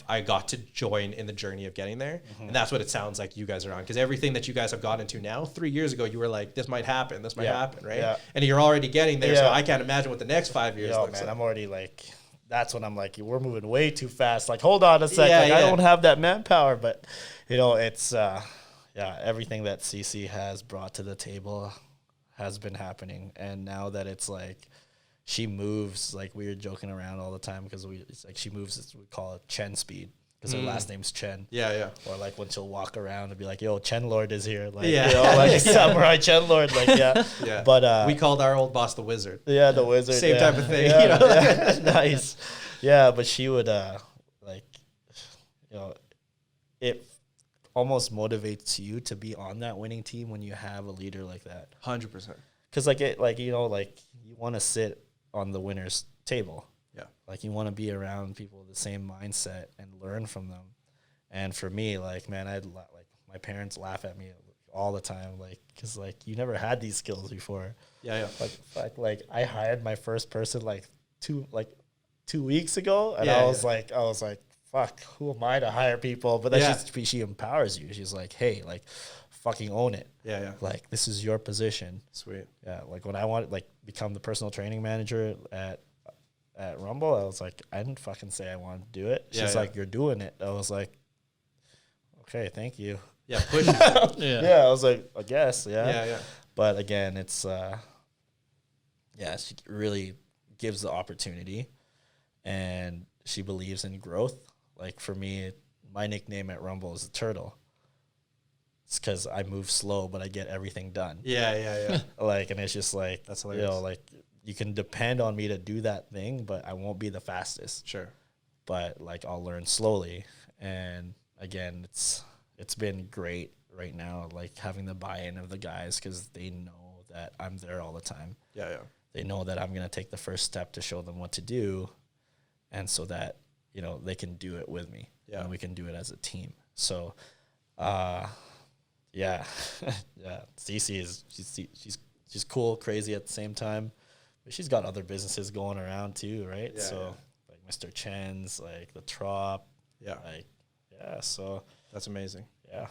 I got to join in the journey of getting there. Mm-hmm. And that's what it sounds like you guys are on. Because everything that you guys have gotten into now, 3 years ago, you were like, this might happen, right? Yeah. And you're already getting there. So I can't imagine what the next 5 years looks like. I'm already that's when I'm like, we're moving way too fast. Hold on a second. I don't have that manpower. But, it's, everything that CC has brought to the table has been happening. And now that it's she moves, like we were joking around all the time because it's like she moves, we call it Chen speed because her last name's Chen. Yeah. Or like when she'll walk around and be like, yo, Chen Lord is here. Like, Yeah. you know, like Samurai Chen Lord. Like, yeah. Yeah. But we called our old boss the Wizard. yeah, the Wizard. Same type of thing. Yeah, You know? yeah. Nice. Yeah, but she would, like, you know, it almost motivates you to be on that winning team when you have a leader like that. 100%. Because, like, you want to sit on the winner's table. Yeah. Like, you want to be around people with the same mindset and learn from them. And for me, like, man, like my parents laugh at me all the time, like, because, like, you never had these skills before. Yeah. Like I hired my first person like 2 weeks ago, and I was like, fuck, who am I to hire people? But then she empowers you. She's like, hey, like, fucking own it. Yeah. Like, this is your position. Sweet. Yeah. Like when I wanted like become the personal training manager at Rumble, I was like, I didn't fucking say I wanted to do it. She's like, you're doing it. I was like, okay, thank you. Yeah. Push. Yeah. I was like, I guess. Yeah. Yeah. But again, it's she really gives the opportunity, and she believes in growth. Like for me, my nickname at Rumble is the Turtle. It's because I move slow, but I get everything done. Yeah. Like, and it's just like, That's you hilarious. know, like you can depend on me to do that thing, but I won't be the fastest. Sure. But like I'll learn slowly. And again, it's been great right now, like having the buy-in of the guys, because they know that I'm there all the time. Yeah. They know that I'm going to take the first step to show them what to do, and so that, you know, they can do it with me. Yeah. And we can do it as a team. So, yeah. Cece is, she's cool, crazy at the same time, but she's got other businesses going around too, right? Yeah, so like Mr. Chen's, like the Trop. Yeah. Like, yeah. So That's amazing. yeah.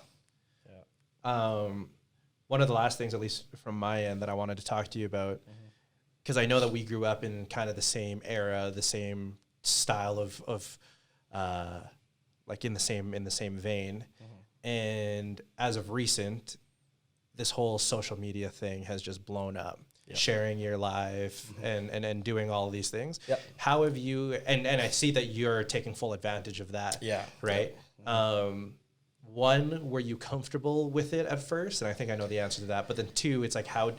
One of the last things, at least from my end, that I wanted to talk to you about, because I know that we grew up in kind of the same era, the same style of like in the same vein. And as of recent, this whole social media thing has just blown up. Yep. Sharing your life and doing all of these things. Yep. How have you, and I see that you're taking full advantage of that. Yeah. Right. One, were you comfortable with it at first? And I think I know the answer to that. But then two, it's like, how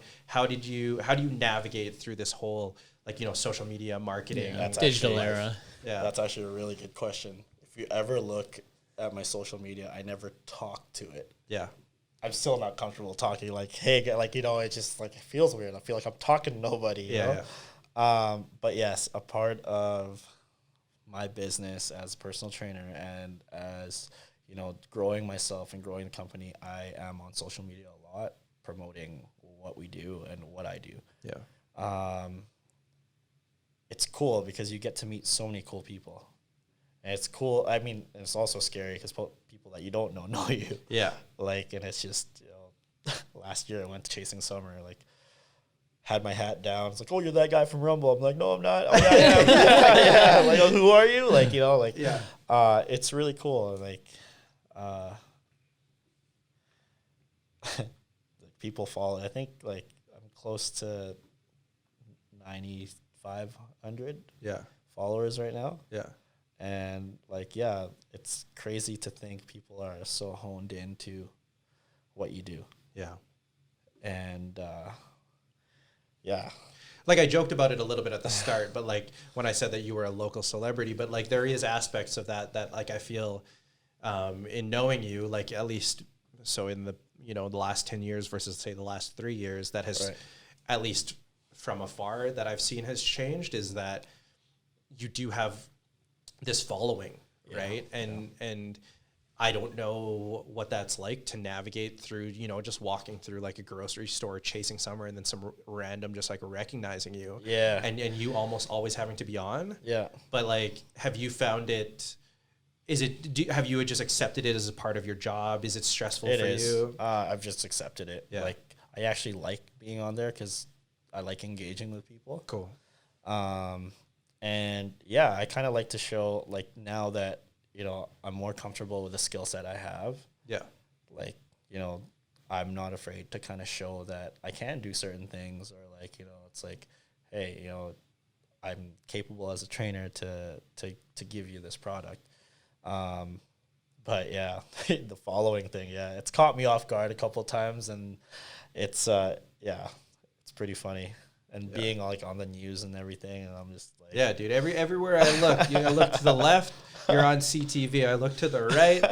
do you navigate through this whole, like, you know, social media marketing? That's Digital actually, era. Yeah. That's actually a really good question. If you ever look at my social media, I never talk to it. Yeah. I'm still not comfortable talking like, hey, like, you know, it just like, it feels weird. I feel like I'm talking to nobody, you know? But yes, a part of my business as a personal trainer and as, you know, growing myself and growing the company, I am on social media a lot, promoting what we do and what I do. Yeah. It's cool because you get to meet so many cool people. And it's cool. I mean, it's also scary because people that you don't know you. Yeah. Like, and it's just, you know, last year I went to Chasing Summer, like, had my hat down. It's like, oh, you're that guy from Rumble. I'm like, no, I'm not. Oh, yeah, I am. Yeah. Like, oh, who are you? Like, you know, like, Yeah. It's really cool. Like, people follow. I think, like, I'm close to 9,500 followers right now. Yeah. And like, yeah, it's crazy to think people are so honed into what you do. Yeah. And yeah. Like, I joked about it a little bit at the start, but like when I said that you were a local celebrity, but like there is aspects of that like I feel in knowing you, like at least so in the, you know, the last 10 years versus say the last 3 years, that has at least from afar that I've seen has changed, is that you do have this following, right? And I don't know what that's like to navigate through, you know, just walking through like a grocery store, Chasing Summer, and then some random just like recognizing you. Yeah. And you almost always having to be on. Yeah. But like, have you found it, have you just accepted it as a part of your job? Is it stressful for you? I've just accepted it. Yeah. Like, I actually like being on there because I like engaging with people. Cool. And yeah, I kind of like to show, like, now that, you know, I'm more comfortable with the skill set I have. Yeah. Like, you know, I'm not afraid to kind of show that I can do certain things, or like, you know, it's like, hey, you know, I'm capable as a trainer to give you this product. But yeah, the following thing, yeah, it's caught me off guard a couple of times, and it's it's pretty funny. And being like on the news and everything, and I'm just like, yeah, dude. Everywhere I look, I look to the left, you're on CTV. I look to the right,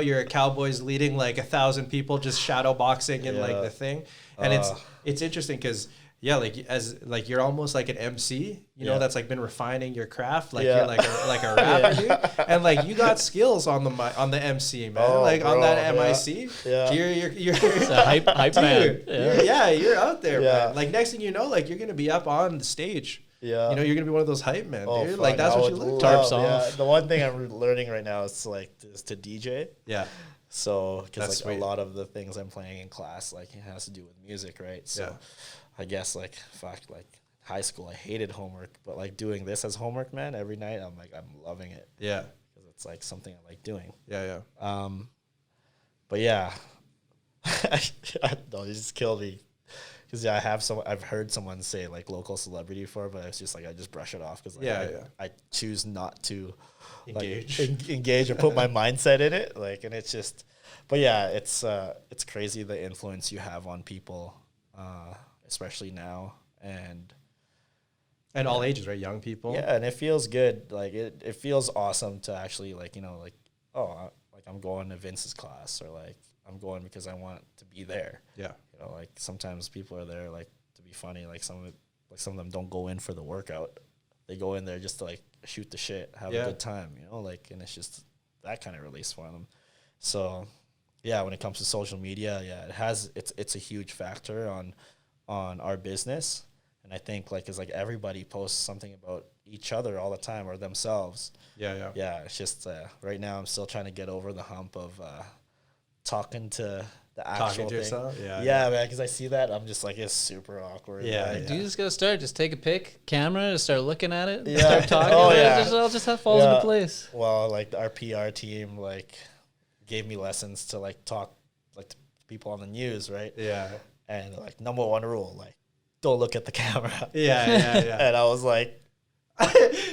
you're a Cowboys leading like 1,000 people just shadow boxing in like the thing, and it's interesting because. Yeah, like you're almost like an MC, that's like been refining your craft. Like you're like a rapper, dude, and like you got skills on the MC, man. On that MIC, you're it's a hype man. You're out there, man. Like next thing you know, like you're gonna be up on the stage. Yeah, you're gonna be one of those hype men, dude. Fuck, like that's what you look. Tarps off. Yeah, the one thing I'm learning right now is to DJ. Yeah. So because a lot of the things I'm playing in class it has to do with music, right? So. I guess high school, I hated homework, but like doing this as homework, man, every night I'm loving it. Yeah, because it's like something I like doing. Yeah. But yeah, no, it just killed me because I've heard someone say like local celebrity before, but it's just like I just brush it off because I choose not to engage or put my mindset in it, and it's just, but yeah, it's crazy the influence you have on people. Especially now and all ages, right? Young people. Yeah, and it feels good. Like it feels awesome to actually I'm going to Vince's class, or like I'm going because I want to be there. Yeah. Like sometimes people are there like to be funny. Like some of them don't go in for the workout. They go in there just to like shoot the shit, have a good time, and it's just that kind of release for them. So yeah, when it comes to social media, it's a huge factor on our business. And I think everybody posts something about each other all the time or themselves. Yeah, it's just right now I'm still trying to get over the hump of talking to the actual thing. Yourself? Yeah, man, because I see that I'm just like, it's super awkward. You just gotta start, just take a camera, just start looking at it, start talking about it, I'll just have falls into place. Well, our PR team gave me lessons to talk to people on the news, right? Yeah. And number one rule, don't look at the camera. Yeah. And I was like,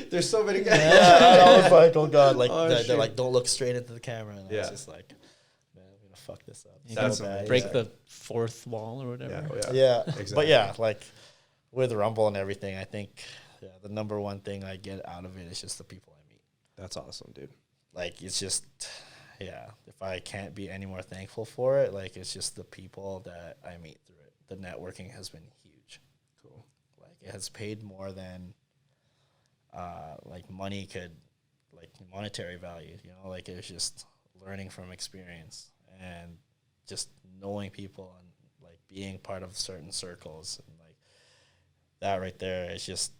there's so many guys. Yeah, and I was like, oh god, they're like, don't look straight into the camera. And I was just like, man, I'm gonna fuck this up. That's so bad. Break the fourth wall or whatever. Yeah. Exactly. But yeah, with Rumble and everything, I think the number one thing I get out of it is just the people I meet. That's awesome, dude. It's just. Yeah, if I can't be any more thankful for it, it's just the people that I meet through it. The networking has been huge. Cool. It has paid more than money could, monetary value. It was just learning from experience and just knowing people and being part of certain circles, and that right there is just,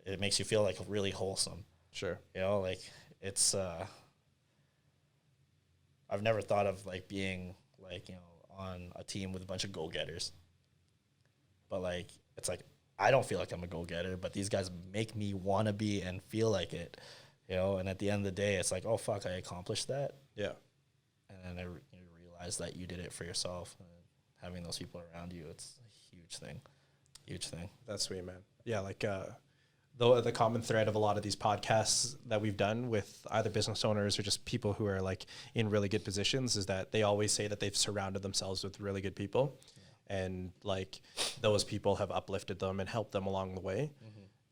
it makes you feel really wholesome. Sure. It's I've never thought of being on a team with a bunch of go-getters, but it's I don't feel like I'm a go-getter, but these guys make me want to be and feel like it, and at the end of the day, it's oh fuck, I accomplished that. Yeah. And then you realize that you did it for yourself, and having those people around you, it's a huge thing. That's sweet, man. Yeah. The common thread of a lot of these podcasts that we've done with either business owners or just people who are in really good positions is that they always say that they've surrounded themselves with really good people, and those people have uplifted them and helped them along the way.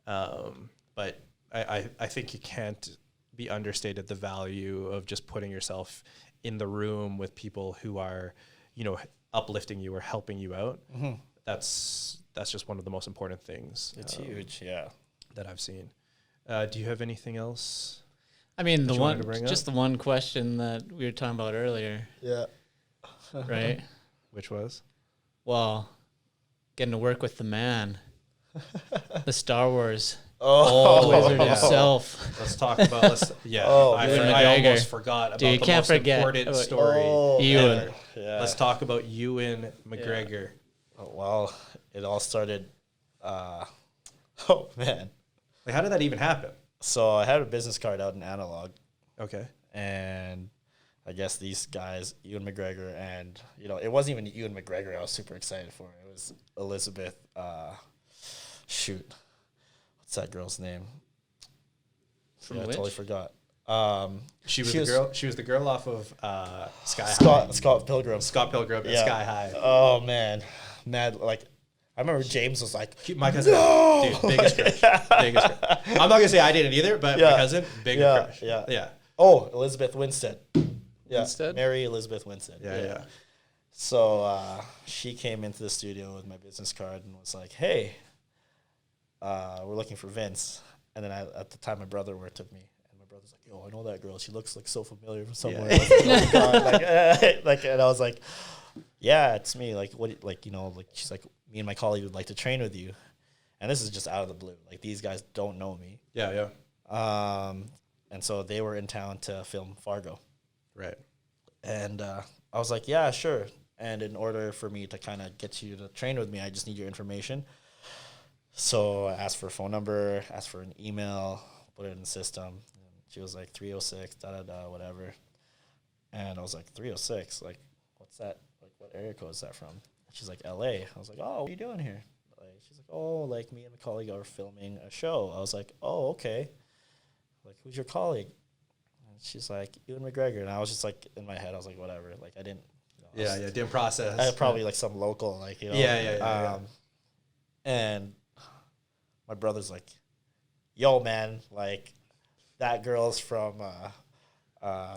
But I think you can't be understated the value of just putting yourself in the room with people who are, uplifting you or helping you out. That's just one of the most important things. It's huge. Yeah. That I've seen. Do you have anything else? I mean, the one question that we were talking about earlier. Yeah. Right? Which was? Well, getting to work with the man, the Star Wars wizard himself. Let's talk about I almost forgot about the most important story. Ewan. Yeah. Let's talk about Ewan McGregor. Yeah. Well, it all started. Oh man. How did that even happen? So I had a business card out in Analog. Okay. And I guess these guys, Ewan McGregor, and it wasn't even Ewan McGregor I was super excited for. It was Elizabeth. What's what's that girl's name? From I which? totally forgot. She was the girl. She was the girl off of Sky High. Scott Pilgrim. Scott Pilgrim at Sky High. Oh man, like I remember James was like, My cousin, dude, biggest crush. Biggest crush. I'm not gonna say I didn't either, but my cousin, biggest crush. Yeah. Oh, Elizabeth Winstead. Yeah, Winstead? Mary Elizabeth Winstead. Yeah. So she came into the studio with my business card and was like, "Hey, we're looking for Vince." And then at the time, my brother worked with me, and my brother's like, "Yo, I know that girl. She looks like so familiar from somewhere." I was like, "Oh my god!" Like, and I was like, "Yeah, it's me. Like, what? Like, she's like, me and my colleague would like to train with you." And this is just out of the blue. Like, these guys don't know me. Yeah. And so they were in town to film Fargo. Right. And I was like, yeah, sure. And in order for me to kind of get you to train with me, I just need your information. So I asked for a phone number, asked for an email, put it in the system. And she was like, 306, whatever. And I was like, 306? Like, what's that? Like, what area code is that from? She's like, LA. I was like, oh, what are you doing here? Like, she's like, oh, like, me and my colleague are filming a show. I was like, oh, okay. Like, who's your colleague? And she's like, Ewan McGregor. And I was just like, in my head, I was like, whatever. Like, I didn't. Didn't process. I probably like some local, like, Yeah. And my brother's like, yo, man, like, that girl's from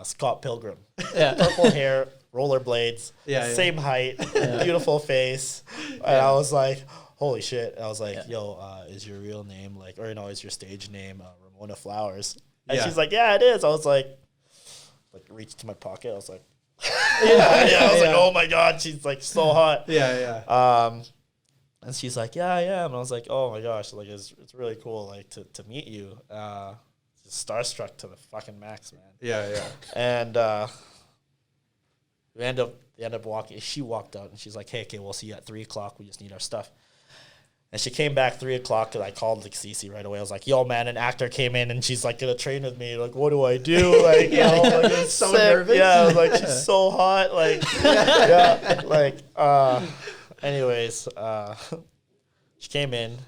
Scott Pilgrim. Yeah. Purple hair, rollerblades, same height, beautiful face. And I was like, holy shit. I was like, yo, is your real name, like, or is your stage name Ramona Flowers? And she's like, yeah, it is. I was like reached to my pocket. I was like, I was like, oh my God, she's like so hot. And she's like, yeah, I am. And I was like, oh my gosh, like it's really cool, like to meet you. Just starstruck to the fucking max, man. Yeah. And they end up walking. She walked out and she's like, hey, okay, we'll see you at 3:00. We just need our stuff. And she came back 3:00 and I called like Cece right away. I was like, yo, man, an actor came in and she's like gonna train with me. Like, what do I do? Like, like, it's so sick. nervous. Yeah, I was like, she's so hot. Like, anyways, she came in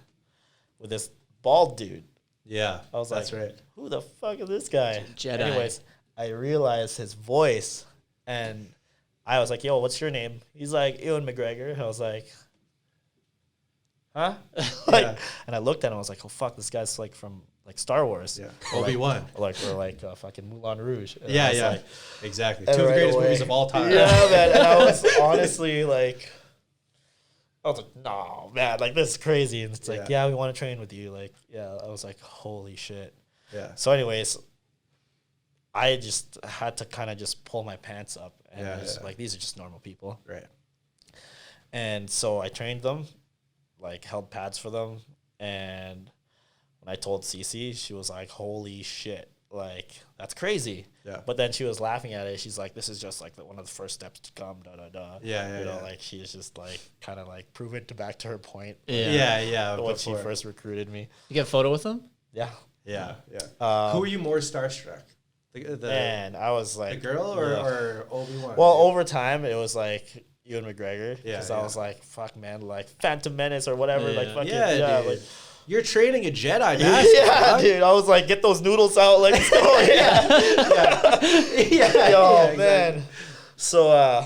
with this bald dude. Yeah. I was that's like, right. who the fuck is this guy? Jedi. Anyways, I realized his voice and I was like, yo, what's your name? He's like, Ewan McGregor. I was like, huh? And I looked at him. I was like, oh fuck, this guy's like from like Star Wars. Yeah. Obi-Wan. Or like fucking Moulin Rouge. And Yeah. like, Exactly. and Two of the right greatest away- movies of all time. Yeah, man. And I was honestly like, I was like, no, man, like this is crazy. And it's like, yeah, we want to train with you. Like, yeah. I was like, holy shit. Yeah. So anyways, I just had to kind of just pull my pants up and like, these are just normal people. Right. And so I trained them, like held pads for them. And when I told Cece, she was like, holy shit, like that's crazy. Yeah. But then she was laughing at it. She's like, this is just like one of the first steps to come, Yeah. like she's just like kind of like proving back to her point. Yeah. When she first recruited me. You get a photo with him? Yeah. Who were you more starstruck? And I was like, the girl or Obi-Wan? Well, over time, it was like Ewan McGregor. Yeah, Because I was like, fuck, man, like Phantom Menace or whatever. Yeah. Like, fucking, dude. like, You're training a Jedi, dude. I was like, get those noodles out. Like, let's go. Yo, man. So,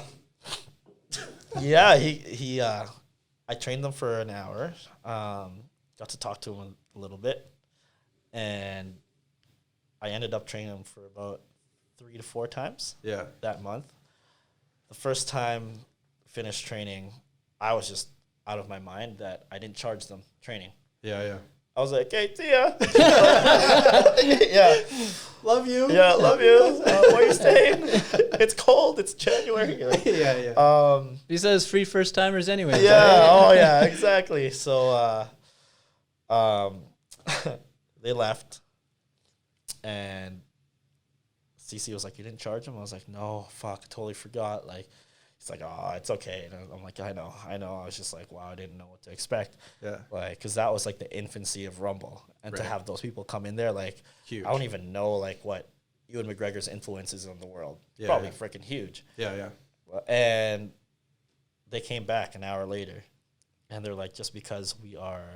he I trained them for an hour. Got to talk to him a little bit. And I ended up training him for about 3 to 4 times that month. The first time finished training, I was just out of my mind that I didn't charge them training. Yeah. I was like, hey, see ya. Love you. Yeah, love you. Where are you staying? It's cold. It's January. Like, He says free first timers anyway. yeah. Oh, yeah, exactly. So they left. And Cece was like, you didn't charge him? I was like, no, fuck, I totally forgot. Like, he's like, oh, it's okay. And I'm like, I know. I was just like, wow, I didn't know what to expect. Yeah. Like, because that was like the infancy of Rumble. And to have those people come in there, like, huge. I don't even know like what Ewan McGregor's influence is in the world. Yeah, Probably freaking huge. Yeah. And they came back an hour later. And they're like, just because we are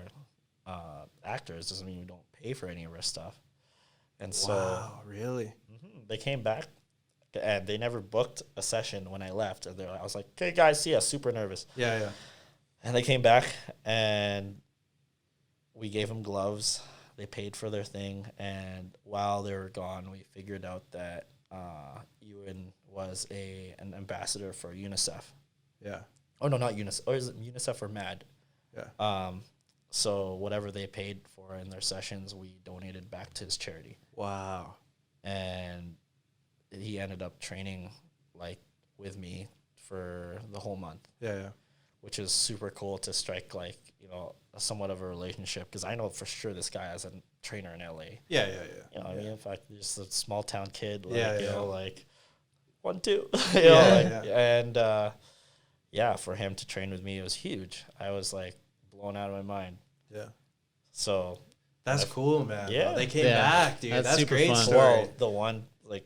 actors doesn't mean we don't pay for any of our stuff. And so Wow, really? they came back and they never booked a session when I left. And I was like, okay, guys, see ya. Super nervous. Yeah, yeah. And they came back and we gave them gloves. They paid for their thing. And while they were gone, we figured out that Ewan was an ambassador for UNICEF. Yeah. Oh, no, not UNICEF. Or is it UNICEF or MAD? Yeah. So whatever they paid for in their sessions, we donated back to his charity. Wow. And he ended up training like with me for the whole month. Yeah, yeah. Which is super cool to strike like, you know, somewhat of a relationship, because I know for sure this guy as a trainer in LA. Yeah, yeah, yeah. You know, I mean, in fact, just a small town kid, like, Yeah, you yeah. know, like 1, 2, you Yeah, know, like, yeah. and yeah, for him to train with me, it was huge. I was like blown out of my mind. Yeah. So That's cool, man. Yeah. They came Yeah. back, dude. That's That's super great fun. story. well, the one, like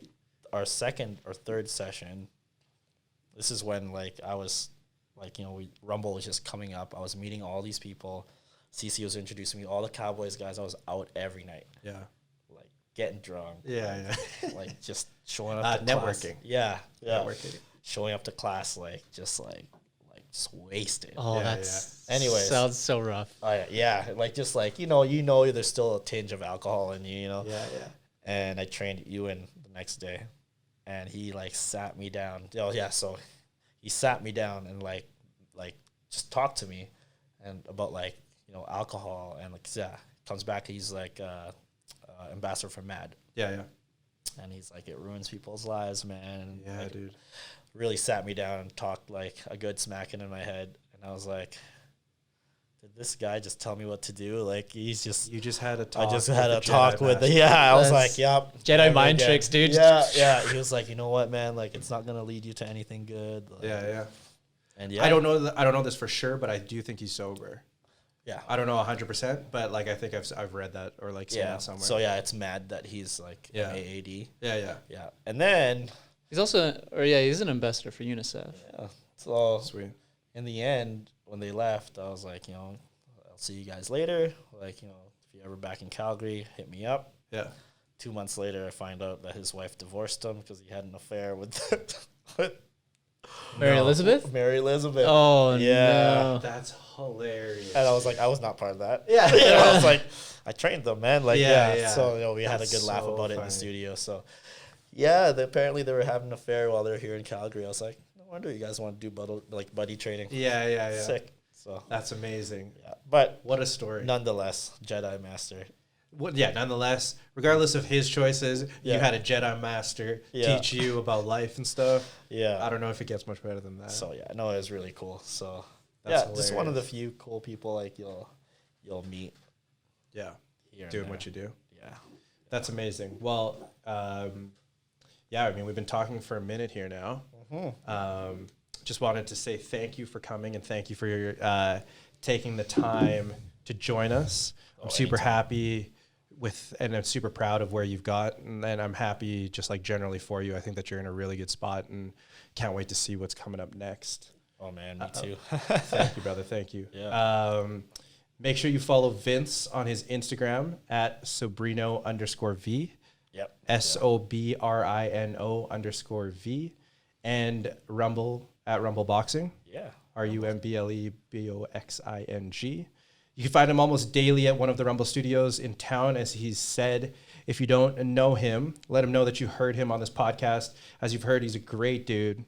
our second or third session, this is when like I was like, you know, Rumble was just coming up. I was meeting all these people. CC was introducing me, all the Cowboys guys. I was out every night, Yeah. like getting drunk, Yeah, yeah. like just showing up to class. Networking. Yeah, yeah. Networking. Showing up to class like just wasted. Oh, Yeah, that's Anyways. sounds so rough. Yeah, like just like you know, there's still a tinge of alcohol in you, you know. Yeah, yeah. And I trained Ewan the next day, and he like sat me down. Oh yeah, so he sat me down and like just talked to me and about like, you know, alcohol, and like comes back, he's like ambassador for MAD, Yeah, yeah. and he's like, it ruins people's lives, man. Yeah, like, dude. really sat me down and talked like a good smacking in my head, and I was like, did this guy just tell me what to do? Like You just had a talk. I just had a with the talk Jedi with the, Master. I was That's like, yep. Jedi never mind again. tricks, dude. Yeah. He was like, you know what, man? Like, it's not gonna lead you to anything good. Like, Yeah, yeah. And yeah, I don't know this for sure, but I do think he's sober. Yeah. I don't know 100%, but like I think I've read that or like seen Yeah. that somewhere. So yeah, it's mad that he's like Yeah. AAD. Yeah, yeah. Yeah. And then He's also, he's an ambassador for UNICEF. yeah. So Sweet. in the end, when they left, I was like, you know, I'll see you guys later. Like, you know, if you're ever back in Calgary, hit me up. Yeah. 2 months later, I find out that his wife divorced him because he had an affair with Mary Elizabeth? Mary Elizabeth. Oh, Yeah. no. That's hilarious. And I was like, I was not part of that. Yeah. You know, I was like, I trained them, man. Like, Yeah, yeah. yeah. So, you know, we had a That's good laugh so about it in funny. the studio. So, yeah, apparently they were having an affair while they were here in Calgary. I was like, no wonder you guys want to do buddy training. Yeah, yeah, yeah. Sick. So, That's amazing. yeah. But What a story. nonetheless, Jedi Master. Nonetheless, regardless of his choices, you Yeah. had a Jedi Master Yeah. teach you about life and stuff. Yeah. I don't know if it gets much better than that. So, yeah, no, it was really cool. So, That's yeah, just one of the hilarious. few cool people like you'll meet Yeah. here. Doing and what you there. do. Yeah. That's amazing. Well, yeah, I mean, we've been talking for a minute here now. Just wanted to say thank you for coming and thank you for your taking the time to join us. I'm super anytime. happy and I'm super proud of where you've got, and I'm happy just like generally for you. I think that you're in a really good spot and can't wait to see what's coming up next. Oh, man, me too. Thank you, brother. Thank you. Yeah. Make sure you follow Vince on his Instagram at Sobrino_V. Yep. SOBRINO_V, and Rumble at Rumble Boxing. Yeah. RUMBLEBOXING. You can find him almost daily at one of the Rumble studios in town, as he's said. If you don't know him, let him know that you heard him on this podcast. As you've heard, he's a great dude.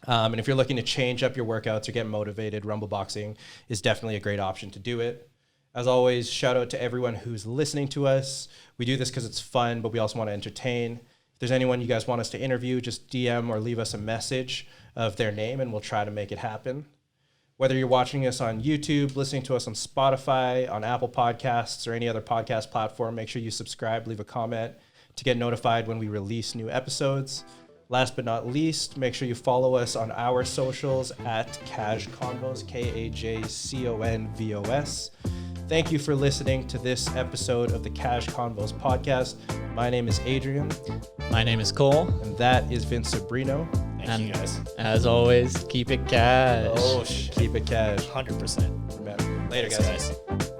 And if you're looking to change up your workouts or get motivated, Rumble Boxing is definitely a great option to do it. As always, shout out to everyone who's listening to us. We do this because it's fun, but we also want to entertain. If there's anyone you guys want us to interview, just DM or leave us a message of their name, and we'll try to make it happen. Whether you're watching us on YouTube, listening to us on Spotify, on Apple Podcasts, or any other podcast platform, make sure you subscribe, leave a comment to get notified when we release new episodes. Last but not least, make sure you follow us on our socials at KAJ Convos, KAJ CONVOS. Thank you for listening to this episode of the KAJ Convos podcast. My name is Adrian, My name is Kohl. and that is Vince Sobrino. Thank you, guys. As always, keep it cash. Oh, Keep it cash. 100%. Later, Thanks, guys. guys.